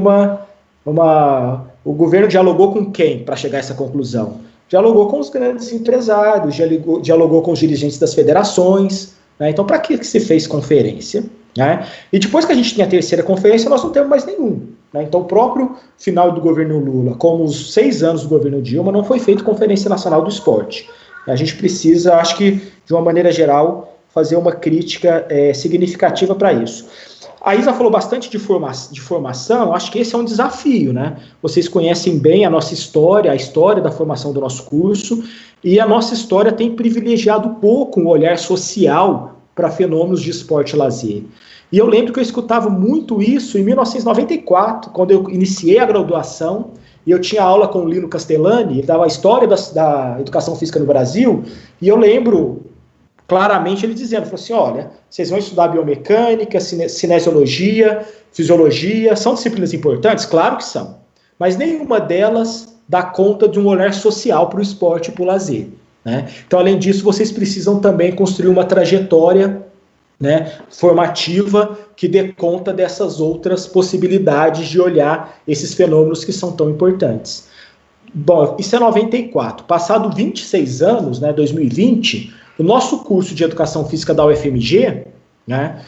o governo dialogou com quem para chegar a essa conclusão? Dialogou com os grandes empresários, dialogou com os dirigentes das federações, né? Então para que se fez conferência, né? E depois que a gente tinha a terceira conferência, nós não temos mais nenhum, né? Então o próprio final do governo Lula, como os 6 anos do governo Dilma, não foi feito Conferência Nacional do Esporte. A gente precisa, acho que de uma maneira geral, fazer uma crítica significativa para isso. A Isa falou bastante de formação, acho que esse é um desafio, né? Vocês conhecem bem a nossa história, a história da formação do nosso curso, e a nossa história tem privilegiado pouco um olhar social para fenômenos de esporte e lazer. E eu lembro que eu escutava muito isso em 1994, quando eu iniciei a graduação, e eu tinha aula com o Lino Castellani, ele dava a história da educação física no Brasil, e eu lembro claramente ele dizendo, falou assim, olha, vocês vão estudar biomecânica, cinesiologia, fisiologia, são disciplinas importantes? Claro que são, mas nenhuma delas dá conta de um olhar social para o esporte e para o lazer, né? Então, além disso, vocês precisam também construir uma trajetória, né, formativa que dê conta dessas outras possibilidades de olhar esses fenômenos que são tão importantes. Bom, isso é 94. Passado 26 anos, né, 2020, o nosso curso de Educação Física da UFMG, né,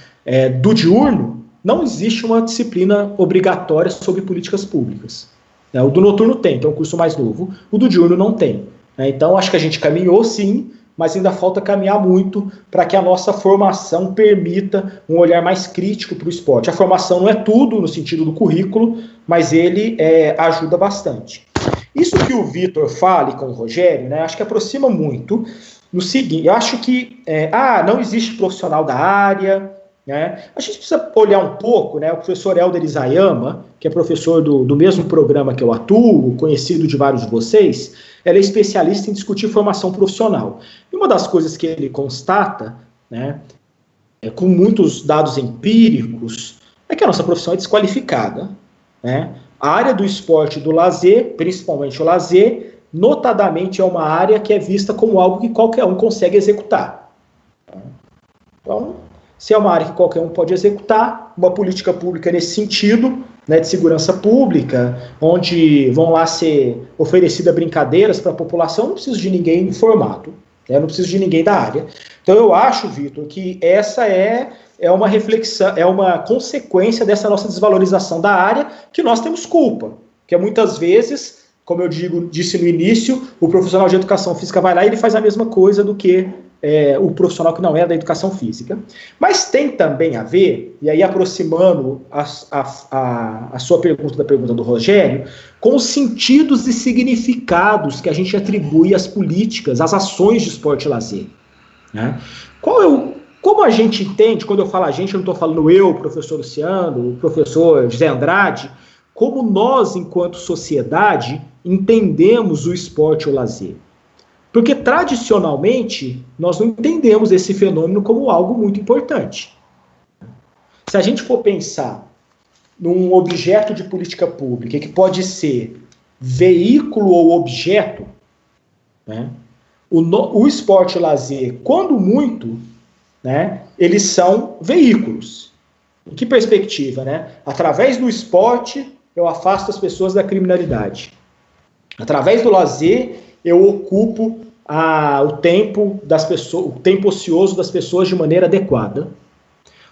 do diurno, não existe uma disciplina obrigatória sobre políticas públicas. O do noturno tem, que é um curso mais novo, o do diurno não tem. Então, acho que a gente caminhou sim, mas ainda falta caminhar muito para que a nossa formação permita um olhar mais crítico para o esporte. A formação não é tudo no sentido do currículo, mas ele ajuda bastante. Isso que o Vitor fala com o Rogério, né, acho que aproxima muito no seguinte, eu acho que não existe profissional da área, né? A gente precisa olhar um pouco, né, o professor Helder Isayama, que é professor do mesmo programa que eu atuo, conhecido de vários de vocês, ele é especialista em discutir formação profissional. E uma das coisas que ele constata, né, com muitos dados empíricos, é que a nossa profissão é desqualificada, né? A área do esporte e do lazer, principalmente o lazer, notadamente é uma área que é vista como algo que qualquer um consegue executar. Então, se é uma área que qualquer um pode executar, uma política pública nesse sentido, né, de segurança pública, onde vão lá ser oferecidas brincadeiras para a população, não precisa de ninguém informado. Eu não preciso de ninguém da área. Então, eu acho, Vitor, que essa é uma reflexão, é uma consequência dessa nossa desvalorização da área, que nós temos culpa. Porque muitas vezes, como eu disse no início, o profissional de educação física vai lá e ele faz a mesma coisa do que o profissional que não é da educação física. Mas tem também a ver, e aí aproximando a sua pergunta da pergunta do Rogério, com os sentidos e significados que a gente atribui às políticas, às ações de esporte e lazer. Né? Como a gente entende, quando eu falo a gente, eu não estou falando eu, o professor Luciano, o professor José Andrade, como nós, enquanto sociedade, entendemos o esporte ou o lazer. Porque, tradicionalmente, nós não entendemos esse fenômeno como algo muito importante. Se a gente for pensar num objeto de política pública, que pode ser veículo ou objeto, né, o esporte e o lazer, quando muito, né, eles são veículos. Em que perspectiva? Né? Através do esporte, eu afasto as pessoas da criminalidade. Através do lazer, eu ocupo o tempo ocioso das pessoas de maneira adequada.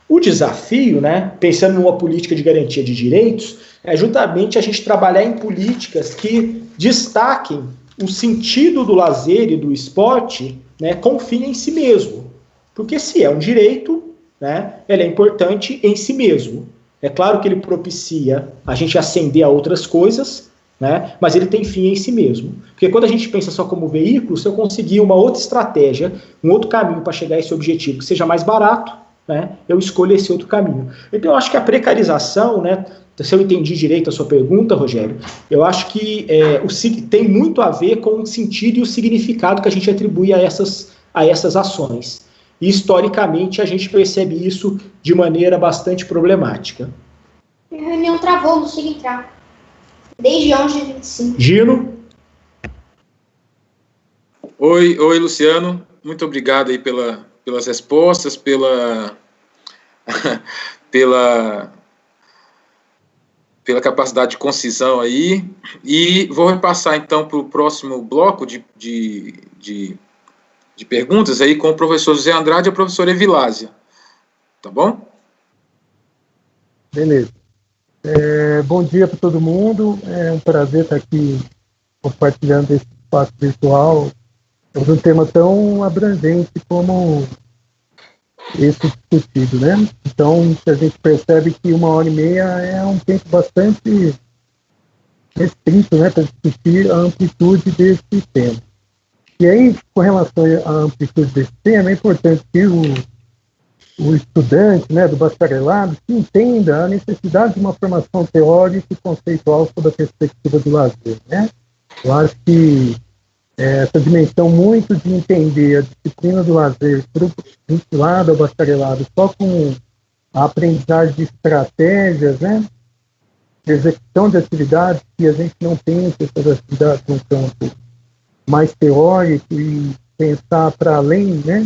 O desafio, né, pensando numa política de garantia de direitos, é justamente a gente trabalhar em políticas que destaquem o sentido do lazer e do esporte, né, com fim em si mesmo. Porque se é um direito, né, ele é importante em si mesmo. É claro que ele propicia a gente ascender a outras coisas, né, mas ele tem fim em si mesmo. Porque quando a gente pensa só como veículo, se eu conseguir uma outra estratégia, um outro caminho para chegar a esse objetivo que seja mais barato, né, eu escolho esse outro caminho. Então eu acho que a precarização, né, se eu entendi direito a sua pergunta, Rogério, eu acho que tem muito a ver com o sentido e o significado que a gente atribui a essas ações. E, historicamente, a gente percebe isso de maneira bastante problemática. A reunião travou, não consigo entrar. Desde 11h25. Gino? Oi, Luciano. Muito obrigado aí pelas respostas, pela capacidade de concisão aí. E vou repassar, então, para o próximo bloco de perguntas aí com o professor José Andrade e a professora Evilásia. Tá bom? Beleza. Bom dia para todo mundo. É um prazer estar aqui compartilhando esse espaço virtual sobre um tema tão abrangente como esse discutido, né? Então, a gente percebe que 1h30 é um tempo bastante restrito, né, para discutir a amplitude desse tema. E aí, com relação à amplitude desse tema, é importante que o estudante, né, do bacharelado se entenda a necessidade de uma formação teórica e conceitual sob a perspectiva do lazer, né? Eu acho que essa dimensão muito de entender a disciplina do lazer vinculada ao bacharelado só com a aprendizagem de estratégias, né, de execução de atividades, que a gente não pensa essas atividades num campo mais teórico e pensar para além, né,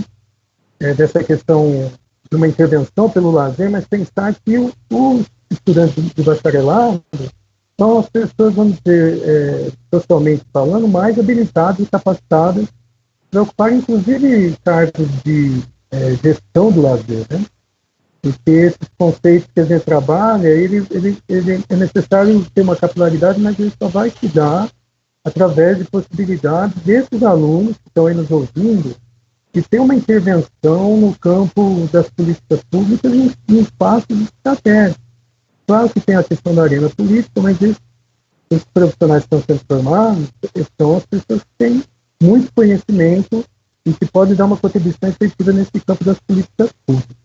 dessa questão de uma intervenção pelo lazer, mas pensar que os estudantes de bacharelado são as pessoas, vamos dizer, socialmente falando, mais habilitadas e capacitadas para ocupar, inclusive, cargos de gestão do lazer, né? Porque esses conceitos que a gente trabalha, ele é necessário ter uma capilaridade, mas ele só vai se dar através de possibilidades desses alunos que estão aí nos ouvindo, de ter uma intervenção no campo das políticas públicas em espaços estratégicos. Claro que tem a questão da arena política, mas esses profissionais que estão sendo formados são as pessoas que têm muito conhecimento e que podem dar uma contribuição efetiva nesse campo das políticas públicas.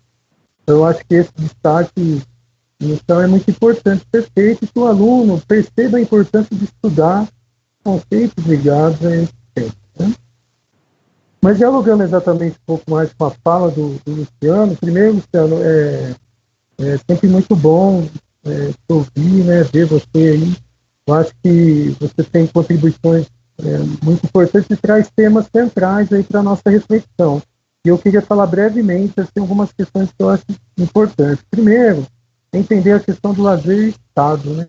Então, eu acho que esse destaque inicial é muito importante ser feito e que o aluno perceba a importância de estudar conceitos ligados a esse tema, né? Mas dialogando exatamente um pouco mais com a fala do Luciano, primeiro, Luciano, é sempre muito bom te ouvir, né, ver você aí. Eu acho que você tem contribuições muito importantes e traz temas centrais aí para a nossa reflexão. E eu queria falar brevemente assim, algumas questões que eu acho importantes. Primeiro, entender a questão do lazer e Estado, né?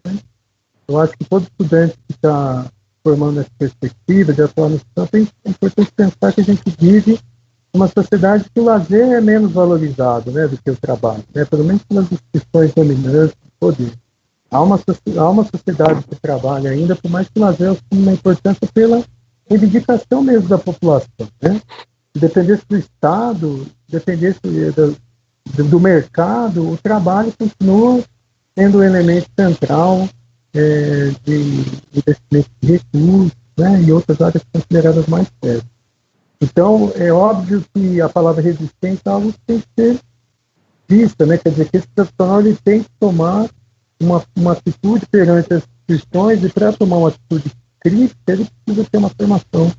Eu acho que todo estudante que está formando essa perspectiva de atuar nesse campo, é importante pensar que a gente vive uma sociedade que o lazer é menos valorizado, né, do que o trabalho, né, pelo menos pelas instituições dominantes do poder. Há uma sociedade que trabalha ainda, por mais que o lazer assume uma importância pela reivindicação mesmo da população, né? Se dependesse do Estado, dependesse do mercado, o trabalho continua sendo um elemento central de investimento de recursos, né, e outras áreas consideradas mais sérias. Então, é óbvio que a palavra resistência é algo que tem que ser vista, né? Quer dizer, que esse profissional ele tem que tomar uma atitude perante as instituições, e para tomar uma atitude crítica, ele precisa ter uma formação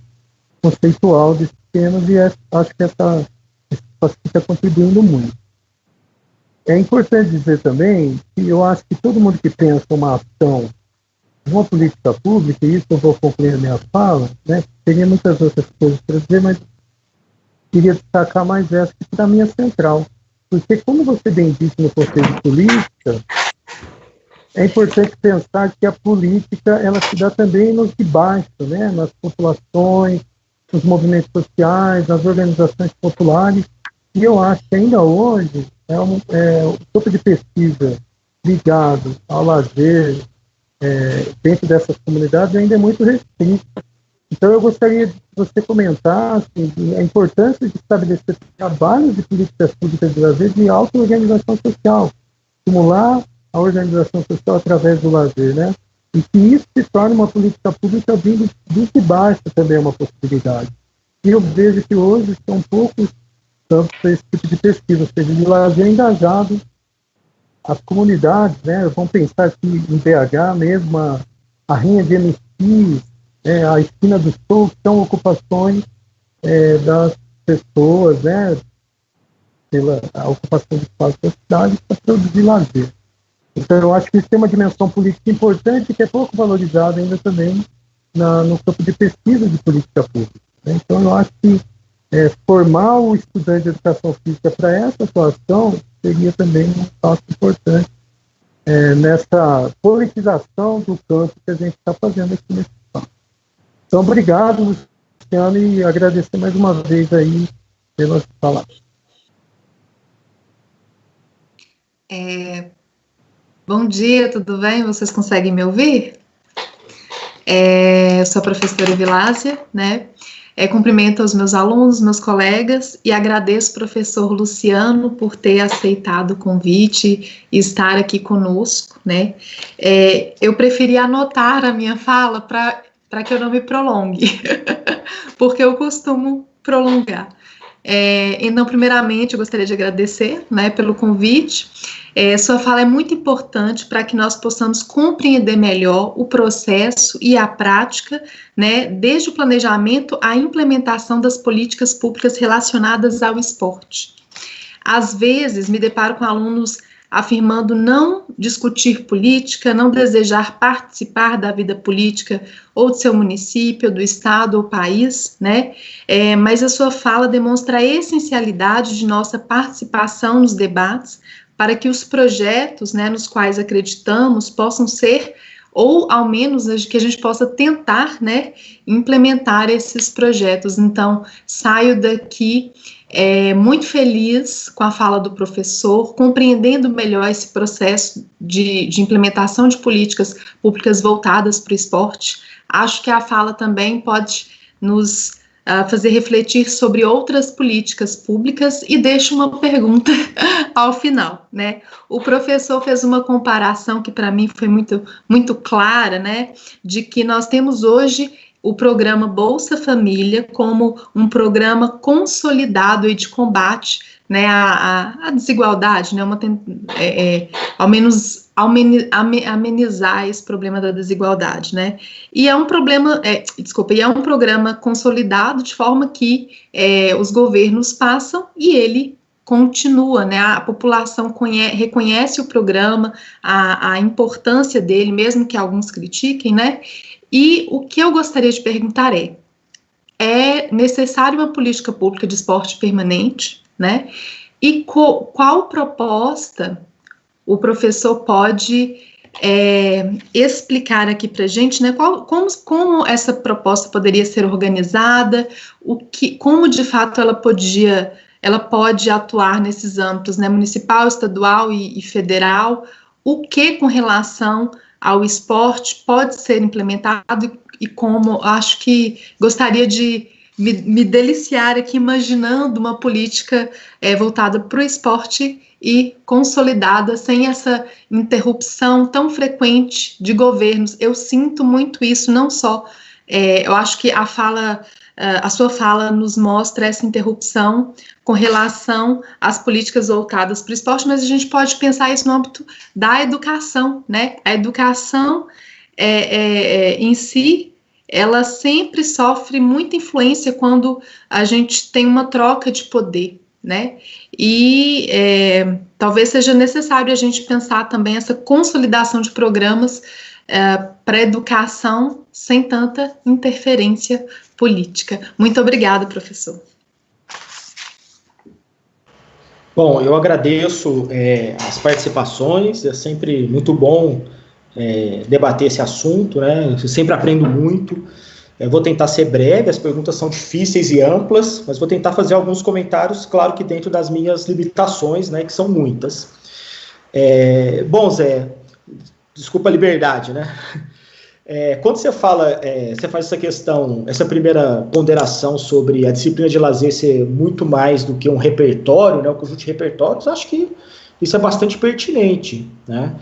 conceitual desses temas, e acho que essa está contribuindo muito. É importante dizer também que eu acho que todo mundo que pensa uma ação, uma política pública, e isso eu vou concluir a minha fala, né? Teria muitas outras coisas para dizer, mas queria destacar mais essa, que para mim é central. Porque, como você bem disse no conceito de política, é importante pensar que a política ela se dá também nos de baixo, né? Nas populações, nos movimentos sociais, nas organizações populares. E eu acho que ainda hoje o campo de pesquisa ligado ao lazer dentro dessas comunidades ainda é muito restrito. Então, eu gostaria que você comentasse a importância de estabelecer trabalhos de políticas públicas de lazer de auto-organização social, estimular a organização social através do lazer, né? E que isso se torne uma política pública vindo de baixo também é uma possibilidade. E eu vejo que hoje são poucos campos para esse tipo de pesquisa, ou seja, de lazer engajado. As comunidades, né, vão pensar que em BH mesmo, a Rinha de MSI, a Esquina do Sul, são ocupações das pessoas, né, pela a ocupação do espaço da cidade para produzir lazer. Então, eu acho que isso tem uma dimensão política importante que é pouco valorizada ainda também no campo de pesquisa de política pública, né? Então, eu acho que formar o estudante de educação física para essa atuação seria também um passo importante nessa politização do campo que a gente está fazendo aqui nesse espaço. Então, obrigado, Luciano, e agradecer mais uma vez aí pelas palavras. Bom dia, tudo bem? Vocês conseguem me ouvir? Eu sou a professora Evilásia, né? Cumprimento os meus alunos, meus colegas, e agradeço ao professor Luciano por ter aceitado o convite e estar aqui conosco, né? Eu preferi anotar a minha fala para que eu não me prolongue, porque eu costumo prolongar. Então, primeiramente, eu gostaria de agradecer, né, pelo convite. Sua fala é muito importante para que nós possamos compreender melhor o processo e a prática, né, desde o planejamento à implementação das políticas públicas relacionadas ao esporte. Às vezes, me deparo com alunos afirmando não discutir política, não desejar participar da vida política ou do seu município, do estado ou país, né? Mas a sua fala demonstra a essencialidade de nossa participação nos debates para que os projetos, né, nos quais acreditamos possam ser, ou ao menos que a gente possa tentar, né, implementar esses projetos. Então, saio daqui muito feliz com a fala do professor, compreendendo melhor esse processo de implementação de políticas públicas voltadas para o esporte. Acho que a fala também pode nos fazer refletir sobre outras políticas públicas, e deixo uma pergunta ao final, né? O professor fez uma comparação que para mim foi muito, muito clara, né? De que nós temos hoje o programa Bolsa Família como um programa consolidado de combate, né, à desigualdade, né, ao menos amenizar esse problema da desigualdade, né, e é um problema, é um programa consolidado de forma que os governos passam e ele continua, né, a população reconhece o programa, a importância dele, mesmo que alguns critiquem, né. E o que eu gostaria de perguntar é necessária uma política pública de esporte permanente, né? E qual proposta o professor pode explicar aqui para a gente, né, como essa proposta poderia ser organizada, como de fato ela pode atuar nesses âmbitos, né, municipal, estadual e federal, o que com relação ao esporte pode ser implementado e como. Acho que gostaria de me deliciar aqui imaginando uma política voltada para o esporte e consolidada, sem essa interrupção tão frequente de governos. Eu sinto muito isso, não só, eu acho que a sua fala nos mostra essa interrupção com relação às políticas voltadas para o esporte, mas a gente pode pensar isso no âmbito da educação, né? A educação em si, ela sempre sofre muita influência quando a gente tem uma troca de poder, né? E talvez seja necessário a gente pensar também essa consolidação de programas para a educação sem tanta interferência política. Muito obrigada, professor. Bom, eu agradeço as participações, é sempre muito bom debater esse assunto, né? Eu sempre aprendo muito. Eu vou tentar ser breve, as perguntas são difíceis e amplas, mas vou tentar fazer alguns comentários, claro que dentro das minhas limitações, né, que são muitas. Bom, Zé, desculpa a liberdade, né? Quando você fala, você faz essa questão, essa primeira ponderação sobre a disciplina de lazer ser muito mais do que um repertório, né, um conjunto de repertórios, acho que isso é bastante pertinente, né?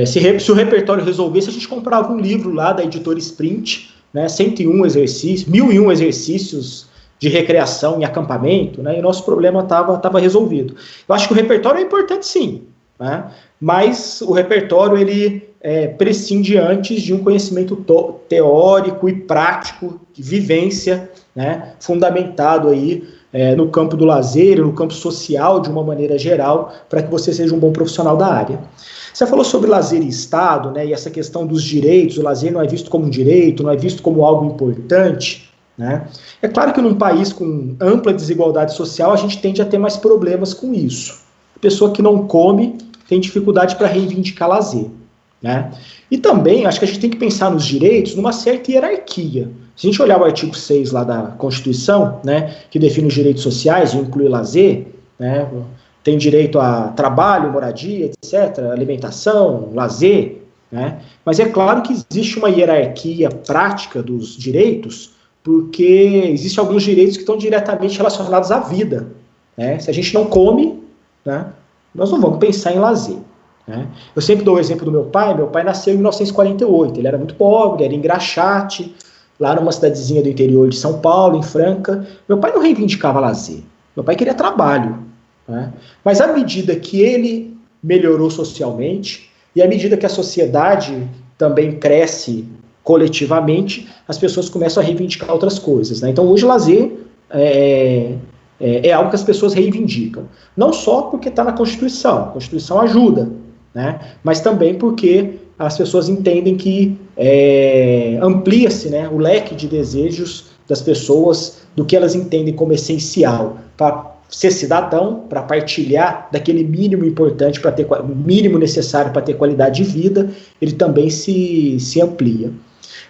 Se o repertório resolvesse, a gente comprava um livro lá da editora Sprint, né, 101 exercícios, 1001 exercícios de recreação em acampamento, né, e o nosso problema estava resolvido. Eu acho que o repertório é importante, sim, né, mas o repertório, ele prescinde antes de um conhecimento teórico e prático, de vivência, né, fundamentado aí no campo do lazer, no campo social, de uma maneira geral, para que você seja um bom profissional da área. Você falou sobre lazer e Estado, né, e essa questão dos direitos. O lazer não é visto como um direito, não é visto como algo importante, né? É claro que num país com ampla desigualdade social, a gente tende a ter mais problemas com isso. A pessoa que não come tem dificuldade para reivindicar lazer, né? E também, acho que a gente tem que pensar nos direitos numa certa hierarquia. Se a gente olhar o artigo 6 lá da Constituição, né, que define os direitos sociais e inclui lazer, né, tem direito a trabalho, moradia, etc., alimentação, lazer, né? Mas é claro que existe uma hierarquia prática dos direitos, porque existem alguns direitos que estão diretamente relacionados à vida, né? Se a gente não come, né, nós não vamos pensar em lazer, né? Eu sempre dou o exemplo do meu pai nasceu em 1948, ele era muito pobre, era em Graxate, lá numa cidadezinha do interior de São Paulo, em Franca. Meu pai não reivindicava lazer, meu pai queria trabalho, né? Mas à medida que ele melhorou socialmente e à medida que a sociedade também cresce coletivamente, as pessoas começam a reivindicar outras coisas, né? Então hoje lazer é algo que as pessoas reivindicam, não só porque está na Constituição, a Constituição ajuda, né? Mas também porque as pessoas entendem que amplia-se, né, o leque de desejos das pessoas, do que elas entendem como essencial para ser cidadão, para partilhar daquele mínimo importante, para ter o mínimo necessário para ter qualidade de vida, ele também se amplia.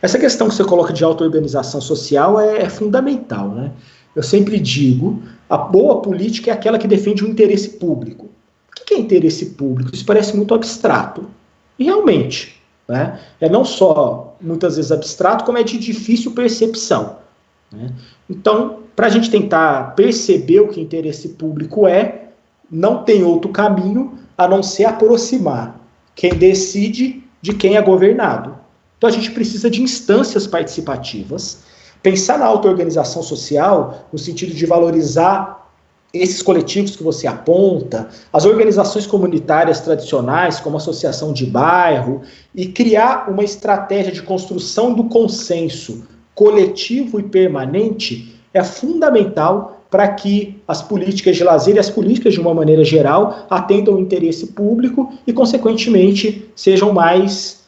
Essa questão que você coloca de auto-organização social é fundamental, né? Eu sempre digo, a boa política é aquela que defende o interesse público. O que é interesse público? Isso parece muito abstrato. E realmente, né, é não só muitas vezes abstrato, como é de difícil percepção, né? Então, para a gente tentar perceber o que interesse público não tem outro caminho a não ser aproximar quem decide de quem é governado. Então a gente precisa de instâncias participativas, pensar na auto-organização social no sentido de valorizar esses coletivos que você aponta, as organizações comunitárias tradicionais, como a associação de bairro, e criar uma estratégia de construção do consenso coletivo e permanente é fundamental para que as políticas de lazer e as políticas de uma maneira geral atendam o interesse público e, consequentemente, sejam mais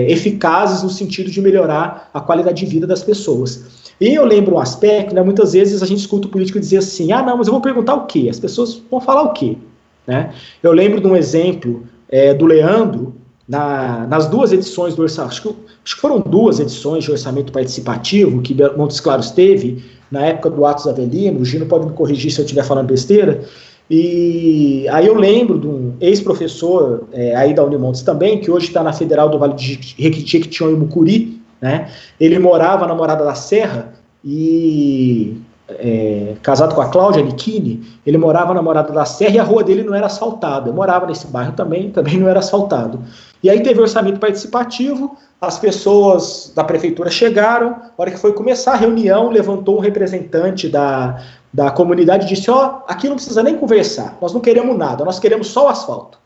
eficazes no sentido de melhorar a qualidade de vida das pessoas. E eu lembro um aspecto, né, muitas vezes a gente escuta o político dizer assim, não, mas eu vou perguntar o quê? As pessoas vão falar o quê? Né? Eu lembro de um exemplo do Leandro, nas 2 edições do orçamento, acho que foram 2 edições de orçamento participativo que Montes Claros teve, na época do Atos Avelino, o Gino pode me corrigir se eu estiver falando besteira, e aí eu lembro de um ex-professor aí da Unimontes também, que hoje está na Federal do Vale de Jequitinhonha e Mucuri, né? Ele morava na Morada da Serra e... casado com a Cláudia Lichini, ele morava na Morada da Serra e a rua dele não era asfaltada. Eu morava nesse bairro também não era asfaltado. E aí teve orçamento participativo, as pessoas da prefeitura chegaram, na hora que foi começar a reunião, levantou um representante da comunidade e disse, aqui não precisa nem conversar, nós não queremos nada, nós queremos só o asfalto.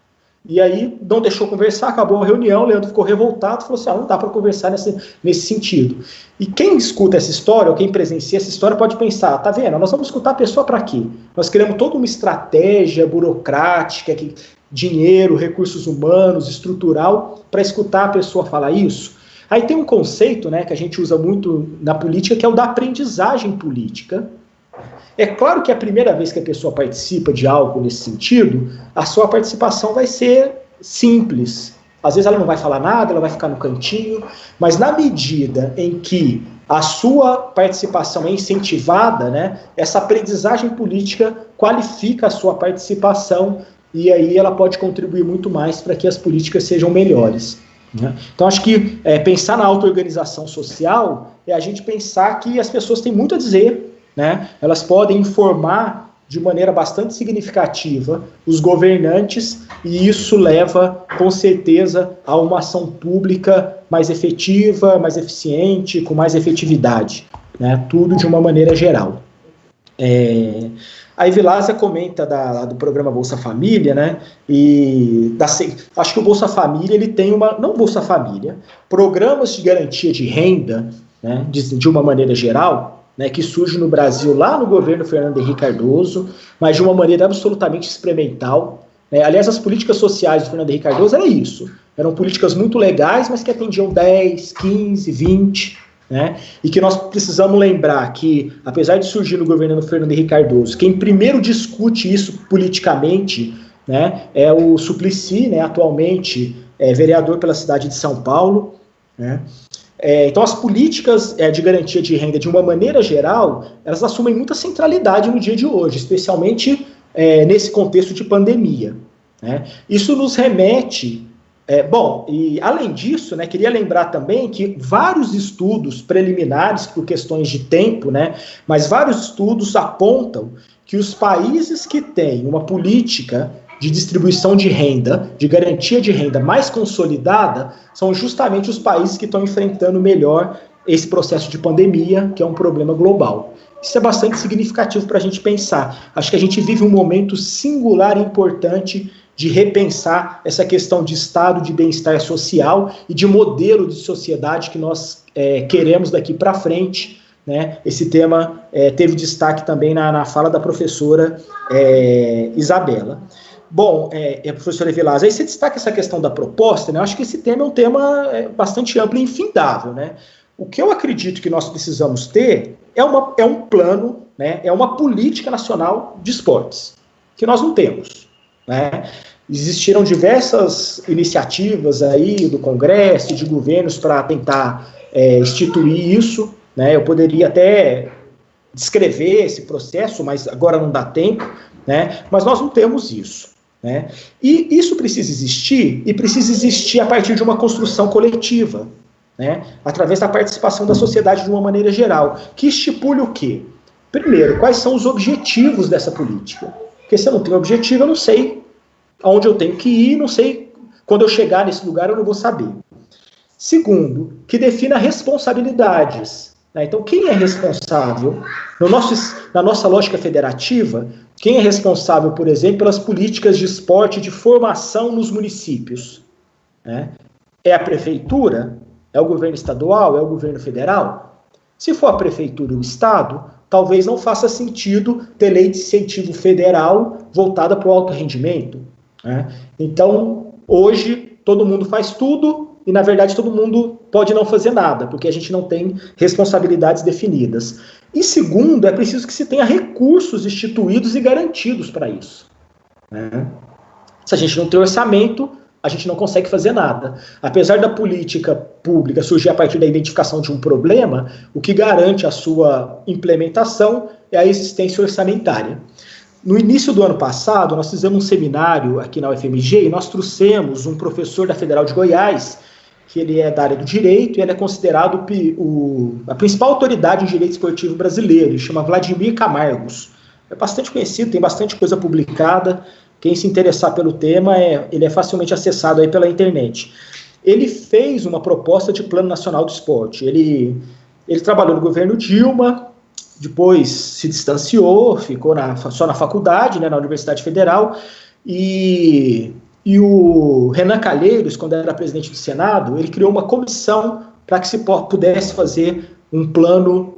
E aí não deixou conversar, acabou a reunião, o Leandro ficou revoltado, falou assim, não dá para conversar nesse sentido. E quem escuta essa história, ou quem presencia essa história, pode pensar, tá vendo, nós vamos escutar a pessoa para quê? Nós queremos toda uma estratégia burocrática, dinheiro, recursos humanos, estrutural, para escutar a pessoa falar isso? Aí tem um conceito, né, que a gente usa muito na política, que é o da aprendizagem política. É claro que a primeira vez que a pessoa participa de algo nesse sentido, a sua participação vai ser simples. Às vezes ela não vai falar nada, ela vai ficar no cantinho, mas na medida em que a sua participação é incentivada, né, essa aprendizagem política qualifica a sua participação e aí ela pode contribuir muito mais para que as políticas sejam melhores. Né? Então acho que pensar na auto-organização social é a gente pensar que as pessoas têm muito a dizer, né? Elas podem informar de maneira bastante significativa os governantes e isso leva, com certeza, a uma ação pública mais efetiva, mais eficiente, com mais efetividade, né? Tudo de uma maneira geral. A Evilásia comenta do programa Bolsa Família, né? E acho que o Bolsa Família ele tem não Bolsa Família, programas de garantia de renda, né? De uma maneira geral, né, que surge no Brasil lá no governo Fernando Henrique Cardoso, mas de uma maneira absolutamente experimental. Né? Aliás, as políticas sociais do Fernando Henrique Cardoso era isso. Eram políticas muito legais, mas que atendiam 10, 15, 20, né? E que nós precisamos lembrar que, apesar de surgir no governo Fernando Henrique Cardoso, quem primeiro discute isso politicamente, né, é o Suplicy, né, atualmente vereador pela cidade de São Paulo, né? Então as políticas de garantia de renda, de uma maneira geral, elas assumem muita centralidade no dia de hoje, especialmente nesse contexto de pandemia. Né? Isso nos remete... e além disso, né, queria lembrar também que vários estudos preliminares, por questões de tempo, né, mas vários estudos apontam que os países que têm uma política de distribuição de renda, de garantia de renda mais consolidada, são justamente os países que estão enfrentando melhor esse processo de pandemia, que é um problema global. Isso é bastante significativo para a gente pensar. Acho que a gente vive um momento singular e importante de repensar essa questão de estado de bem-estar social e de modelo de sociedade que nós queremos daqui para frente. Né? Esse tema teve destaque também na fala da professora Isabela. Bom, professora Evilásia, aí você destaca essa questão da proposta, né? Eu acho que esse tema é um tema bastante amplo e infindável, né? O que eu acredito que nós precisamos ter é um plano, né? É uma política nacional de esportes, que nós não temos, né? Existiram diversas iniciativas aí do Congresso, de governos para tentar instituir isso, né? Eu poderia até descrever esse processo, mas agora não dá tempo, né? Mas nós não temos isso. Né? E isso precisa existir, e precisa existir a partir de uma construção coletiva, né? Através da participação da sociedade de uma maneira geral, que estipule o quê? Primeiro, quais são os objetivos dessa política? Porque se eu não tenho objetivo, eu não sei aonde eu tenho que ir, não sei, quando eu chegar nesse lugar eu não vou saber. Segundo, que defina responsabilidades. Né? Então, quem é responsável? Na nossa lógica federativa, quem é responsável, por exemplo, pelas políticas de esporte e de formação nos municípios? Né? É a prefeitura? É o governo estadual? É o governo federal? Se for a prefeitura e o estado, talvez não faça sentido ter lei de incentivo federal voltada para o alto rendimento. Né? Então, hoje, todo mundo faz tudo e, na verdade, todo mundo pode não fazer nada, porque a gente não tem responsabilidades definidas. E segundo, é preciso que se tenha recursos instituídos e garantidos para isso. Né? Se a gente não tem orçamento, a gente não consegue fazer nada. Apesar da política pública surgir a partir da identificação de um problema, o que garante a sua implementação é a existência orçamentária. No início do ano passado, nós fizemos um seminário aqui na UFMG e nós trouxemos um professor da Federal de Goiás, que ele é da área do direito e ele é considerado a principal autoridade em direito esportivo brasileiro, ele chama Vladimir Camargos. É bastante conhecido, tem bastante coisa publicada. Quem se interessar pelo tema, ele é facilmente acessado aí pela internet. Ele fez uma proposta de Plano Nacional do Esporte. Ele trabalhou no governo Dilma, depois se distanciou, ficou só na faculdade, né, na Universidade Federal, e o Renan Calheiros, quando era presidente do Senado, ele criou uma comissão para que se pudesse fazer um plano,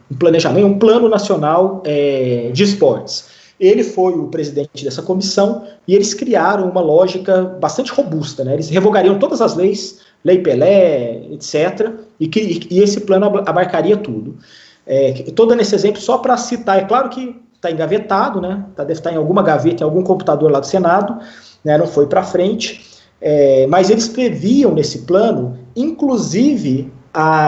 um planejamento, um plano nacional de esportes. Ele foi o presidente dessa comissão e eles criaram uma lógica bastante robusta, né? Eles revogariam todas as leis, Lei Pelé, etc., e esse plano abarcaria tudo. Estou dando esse exemplo só para citar, é claro que está engavetado, né? Deve estar em alguma gaveta, em algum computador lá do Senado, né? Não foi para frente, mas eles previam nesse plano, inclusive,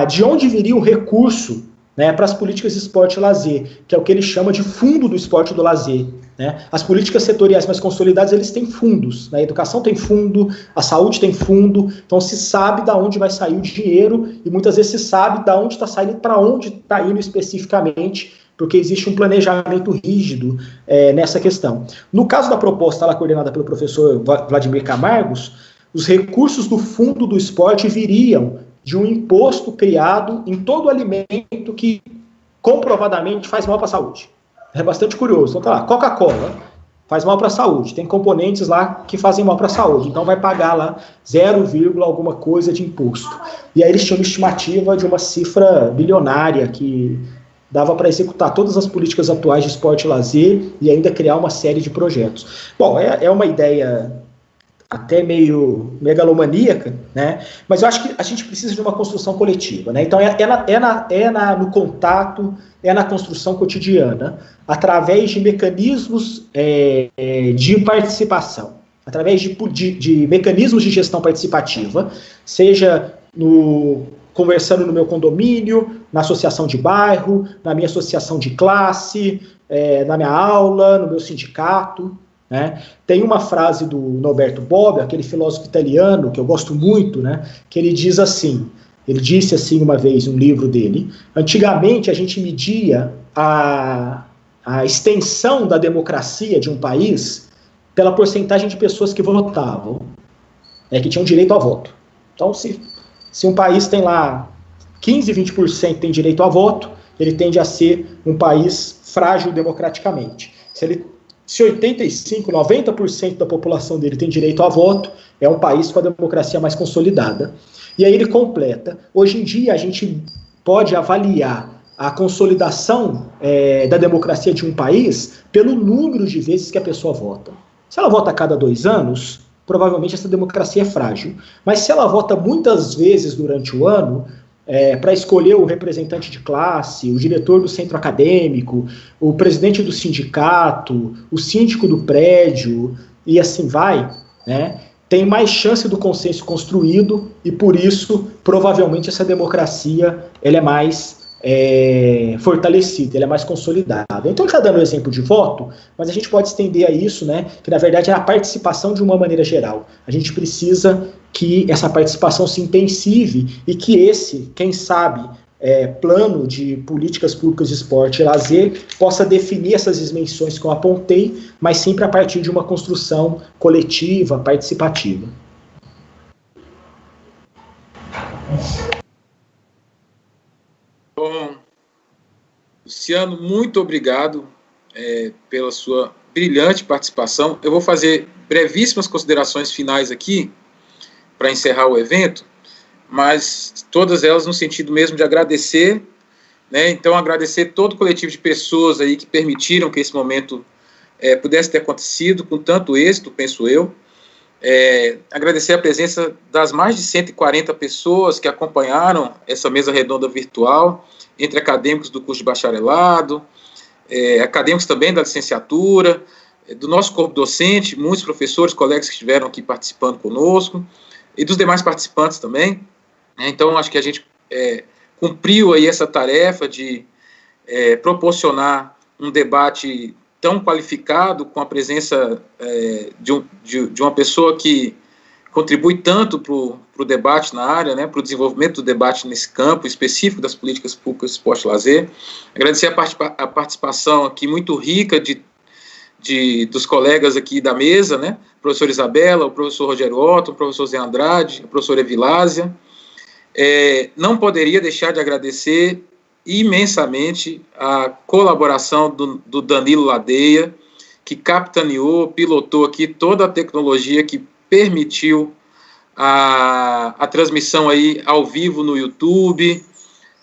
de onde viria o recurso, né, para as políticas de esporte e lazer, que é o que ele chama de fundo do esporte e do lazer. Né? As políticas setoriais mais consolidadas, eles têm fundos, né? A educação tem fundo, a saúde tem fundo, então se sabe de onde vai sair o dinheiro e muitas vezes se sabe de onde está saindo, para onde está indo especificamente, porque existe um planejamento rígido nessa questão. No caso da proposta lá coordenada pelo professor Vladimir Camargos, os recursos do fundo do esporte viriam de um imposto criado em todo alimento que comprovadamente faz mal para a saúde. É bastante curioso. Então tá lá, Coca-Cola faz mal para a saúde, tem componentes lá que fazem mal para a saúde, então vai pagar lá 0, alguma coisa de imposto. E aí eles tinham uma estimativa de uma cifra bilionária que dava para executar todas as políticas atuais de esporte e lazer e ainda criar uma série de projetos. Bom, é uma ideia até meio megalomaníaca, né? Mas eu acho que a gente precisa de uma construção coletiva, né? Então no contato, na construção cotidiana, através de mecanismos de participação, através de mecanismos de gestão participativa, seja conversando no meu condomínio, na associação de bairro, na minha associação de classe, na minha aula, no meu sindicato. Né? Tem uma frase do Norberto Bobbio, aquele filósofo italiano que eu gosto muito, né? Que ele disse assim uma vez em um livro dele: antigamente a gente media a extensão da democracia de um país pela porcentagem de pessoas que votavam, que tinham direito ao voto. Então, se um país tem lá 15, 20% tem direito a voto, ele tende a ser um país frágil democraticamente. Se 85%, 90% da população dele tem direito a voto, é um país com a democracia mais consolidada. E aí ele completa: hoje em dia a gente pode avaliar a consolidação da democracia de um país pelo número de vezes que a pessoa vota. Se ela vota a cada 2 anos, provavelmente essa democracia é frágil. Mas se ela vota muitas vezes durante o ano, para escolher o representante de classe, o diretor do centro acadêmico, o presidente do sindicato, o síndico do prédio, e assim vai, né? Tem mais chance do consenso construído e, por isso, provavelmente essa democracia ela é mais fortalecida, ela é mais consolidada. Então, ele está dando o exemplo de voto, mas a gente pode estender a isso, né, que na verdade é a participação de uma maneira geral. A gente precisa que essa participação se intensive e que quem sabe, plano de políticas públicas de esporte e lazer possa definir essas dimensões que eu apontei, mas sempre a partir de uma construção coletiva, participativa. Bom, Luciano, muito obrigado pela sua brilhante participação. Eu vou fazer brevíssimas considerações finais aqui para encerrar o evento, mas todas elas no sentido mesmo de agradecer, né? Então, agradecer todo o coletivo de pessoas aí que permitiram que esse momento pudesse ter acontecido com tanto êxito, penso eu. Agradecer a presença das mais de 140 pessoas que acompanharam essa mesa redonda virtual, entre acadêmicos do curso de bacharelado, acadêmicos também da licenciatura, do nosso corpo docente, muitos professores, colegas que estiveram aqui participando conosco, e dos demais participantes também. Então, acho que a gente cumpriu aí essa tarefa de proporcionar um debate tão qualificado, com a presença de uma pessoa que contribui tanto para o debate na área, né, para o desenvolvimento do debate nesse campo específico das políticas públicas de esporte e lazer. Agradecer a participação aqui muito rica dos colegas aqui da mesa, né, a professora Isabela, o professor Rogério Otto, o professor Zé Andrade, a professora Evilásia. Não poderia deixar de agradecer imensamente a colaboração do Danilo Ladeia, que capitaneou, pilotou aqui toda a tecnologia que permitiu a transmissão aí ao vivo no YouTube.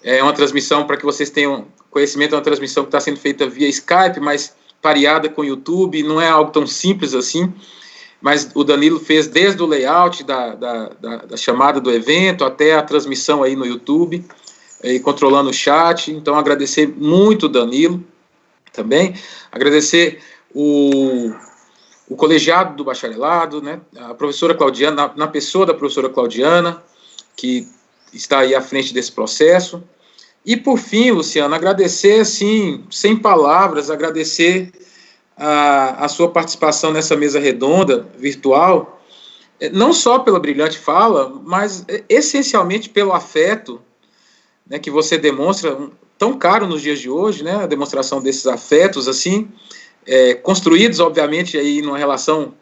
É uma transmissão, para que vocês tenham conhecimento, é uma transmissão que está sendo feita via Skype, mas pareada com o YouTube, não é algo tão simples assim, mas o Danilo fez desde o layout da chamada do evento até a transmissão aí no YouTube, e controlando o chat. Então, agradecer muito o Danilo também, agradecer o colegiado do bacharelado, né, a professora Claudiana, na pessoa da professora Claudiana, que está aí à frente desse processo. E, por fim, Luciano, agradecer, assim, sem palavras, agradecer a sua participação nessa mesa redonda virtual, não só pela brilhante fala, mas essencialmente pelo afeto, né, que você demonstra, tão caro nos dias de hoje, né, a demonstração desses afetos, assim, construídos, obviamente, aí numa relação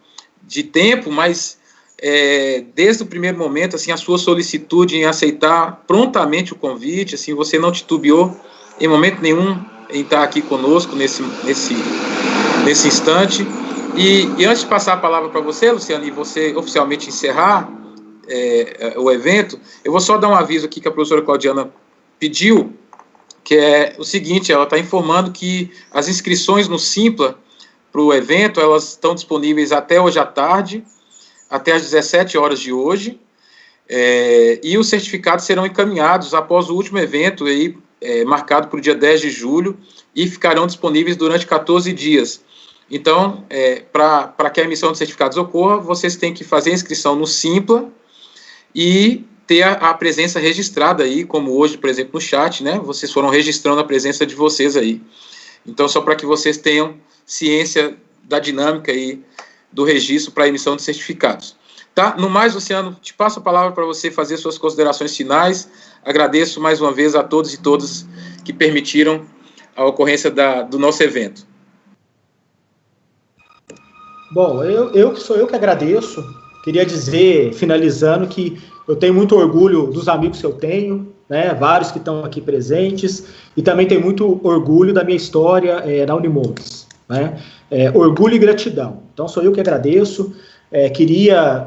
de tempo, mas desde o primeiro momento, assim, a sua solicitude em aceitar prontamente o convite, assim, você não titubeou em momento nenhum em estar aqui conosco nesse instante. E antes de passar a palavra para você, Luciano, e você oficialmente encerrar o evento, eu vou só dar um aviso aqui que a professora Claudiana pediu, que é o seguinte: ela está informando que as inscrições no Simpla para o evento, elas estão disponíveis até hoje à tarde, até às 17 horas de hoje, e os certificados serão encaminhados após o último evento, aí, marcado para o dia 10 de julho, e ficarão disponíveis durante 14 dias. Então, para que a emissão de certificados ocorra, vocês têm que fazer a inscrição no Simpla e ter a presença registrada aí, como hoje, por exemplo, no chat, né? Vocês foram registrando a presença de vocês aí. Então, só para que vocês tenham ciência da dinâmica aí do registro para a emissão de certificados. Tá? No mais, Luciano, te passo a palavra para você fazer suas considerações finais. Agradeço mais uma vez a todos e todas que permitiram a ocorrência do nosso evento. Bom, sou eu que agradeço. Queria dizer, finalizando, que eu tenho muito orgulho dos amigos que eu tenho, né, vários que estão aqui presentes, e também tenho muito orgulho da minha história na Unimoldes, né, orgulho e gratidão. Então, sou eu que agradeço. Queria,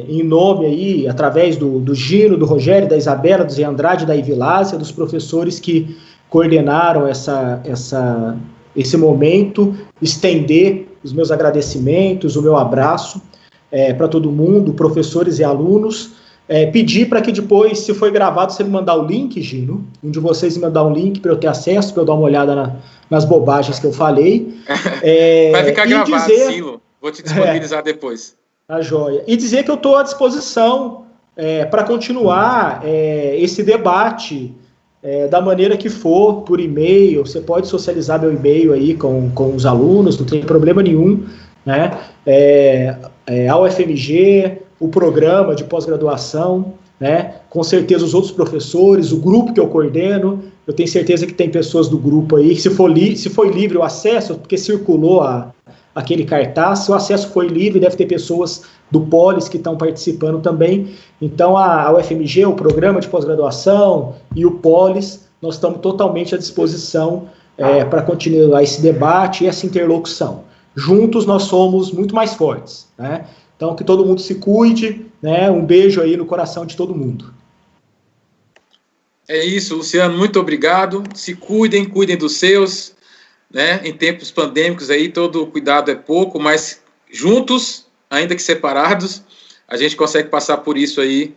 em nome aí, através do Gino, do Rogério, da Isabela, do Zé Andrade, da Evilásia, dos professores que coordenaram esse momento, estender os meus agradecimentos, o meu abraço para todo mundo, professores e alunos. Pedir para que depois, se foi gravado, você me mandar o link, Gino, um de vocês me mandar um link para eu ter acesso, para eu dar uma olhada nas bobagens que eu falei. Vai ficar gravado, sim, vou te disponibilizar depois. Tá joia. E dizer que eu estou à disposição para continuar esse debate da maneira que for, por e-mail. Você pode socializar meu e-mail aí com os alunos, não tem problema nenhum, né? A UFMG, o programa de pós-graduação, né? Com certeza os outros professores, o grupo que eu coordeno, eu tenho certeza que tem pessoas do grupo aí, se foi livre o acesso, porque circulou aquele cartaz, se o acesso foi livre, deve ter pessoas do Polis que estão participando também. Então, a UFMG, o programa de pós-graduação e o Polis, nós estamos totalmente à disposição para continuar esse debate e essa interlocução. Juntos nós somos muito mais fortes, né? Então, que todo mundo se cuide, né? Um beijo aí no coração de todo mundo. É isso, Luciano, muito obrigado. Se cuidem dos seus, né? Em tempos pandêmicos aí, todo cuidado é pouco, mas juntos, ainda que separados, a gente consegue passar por isso aí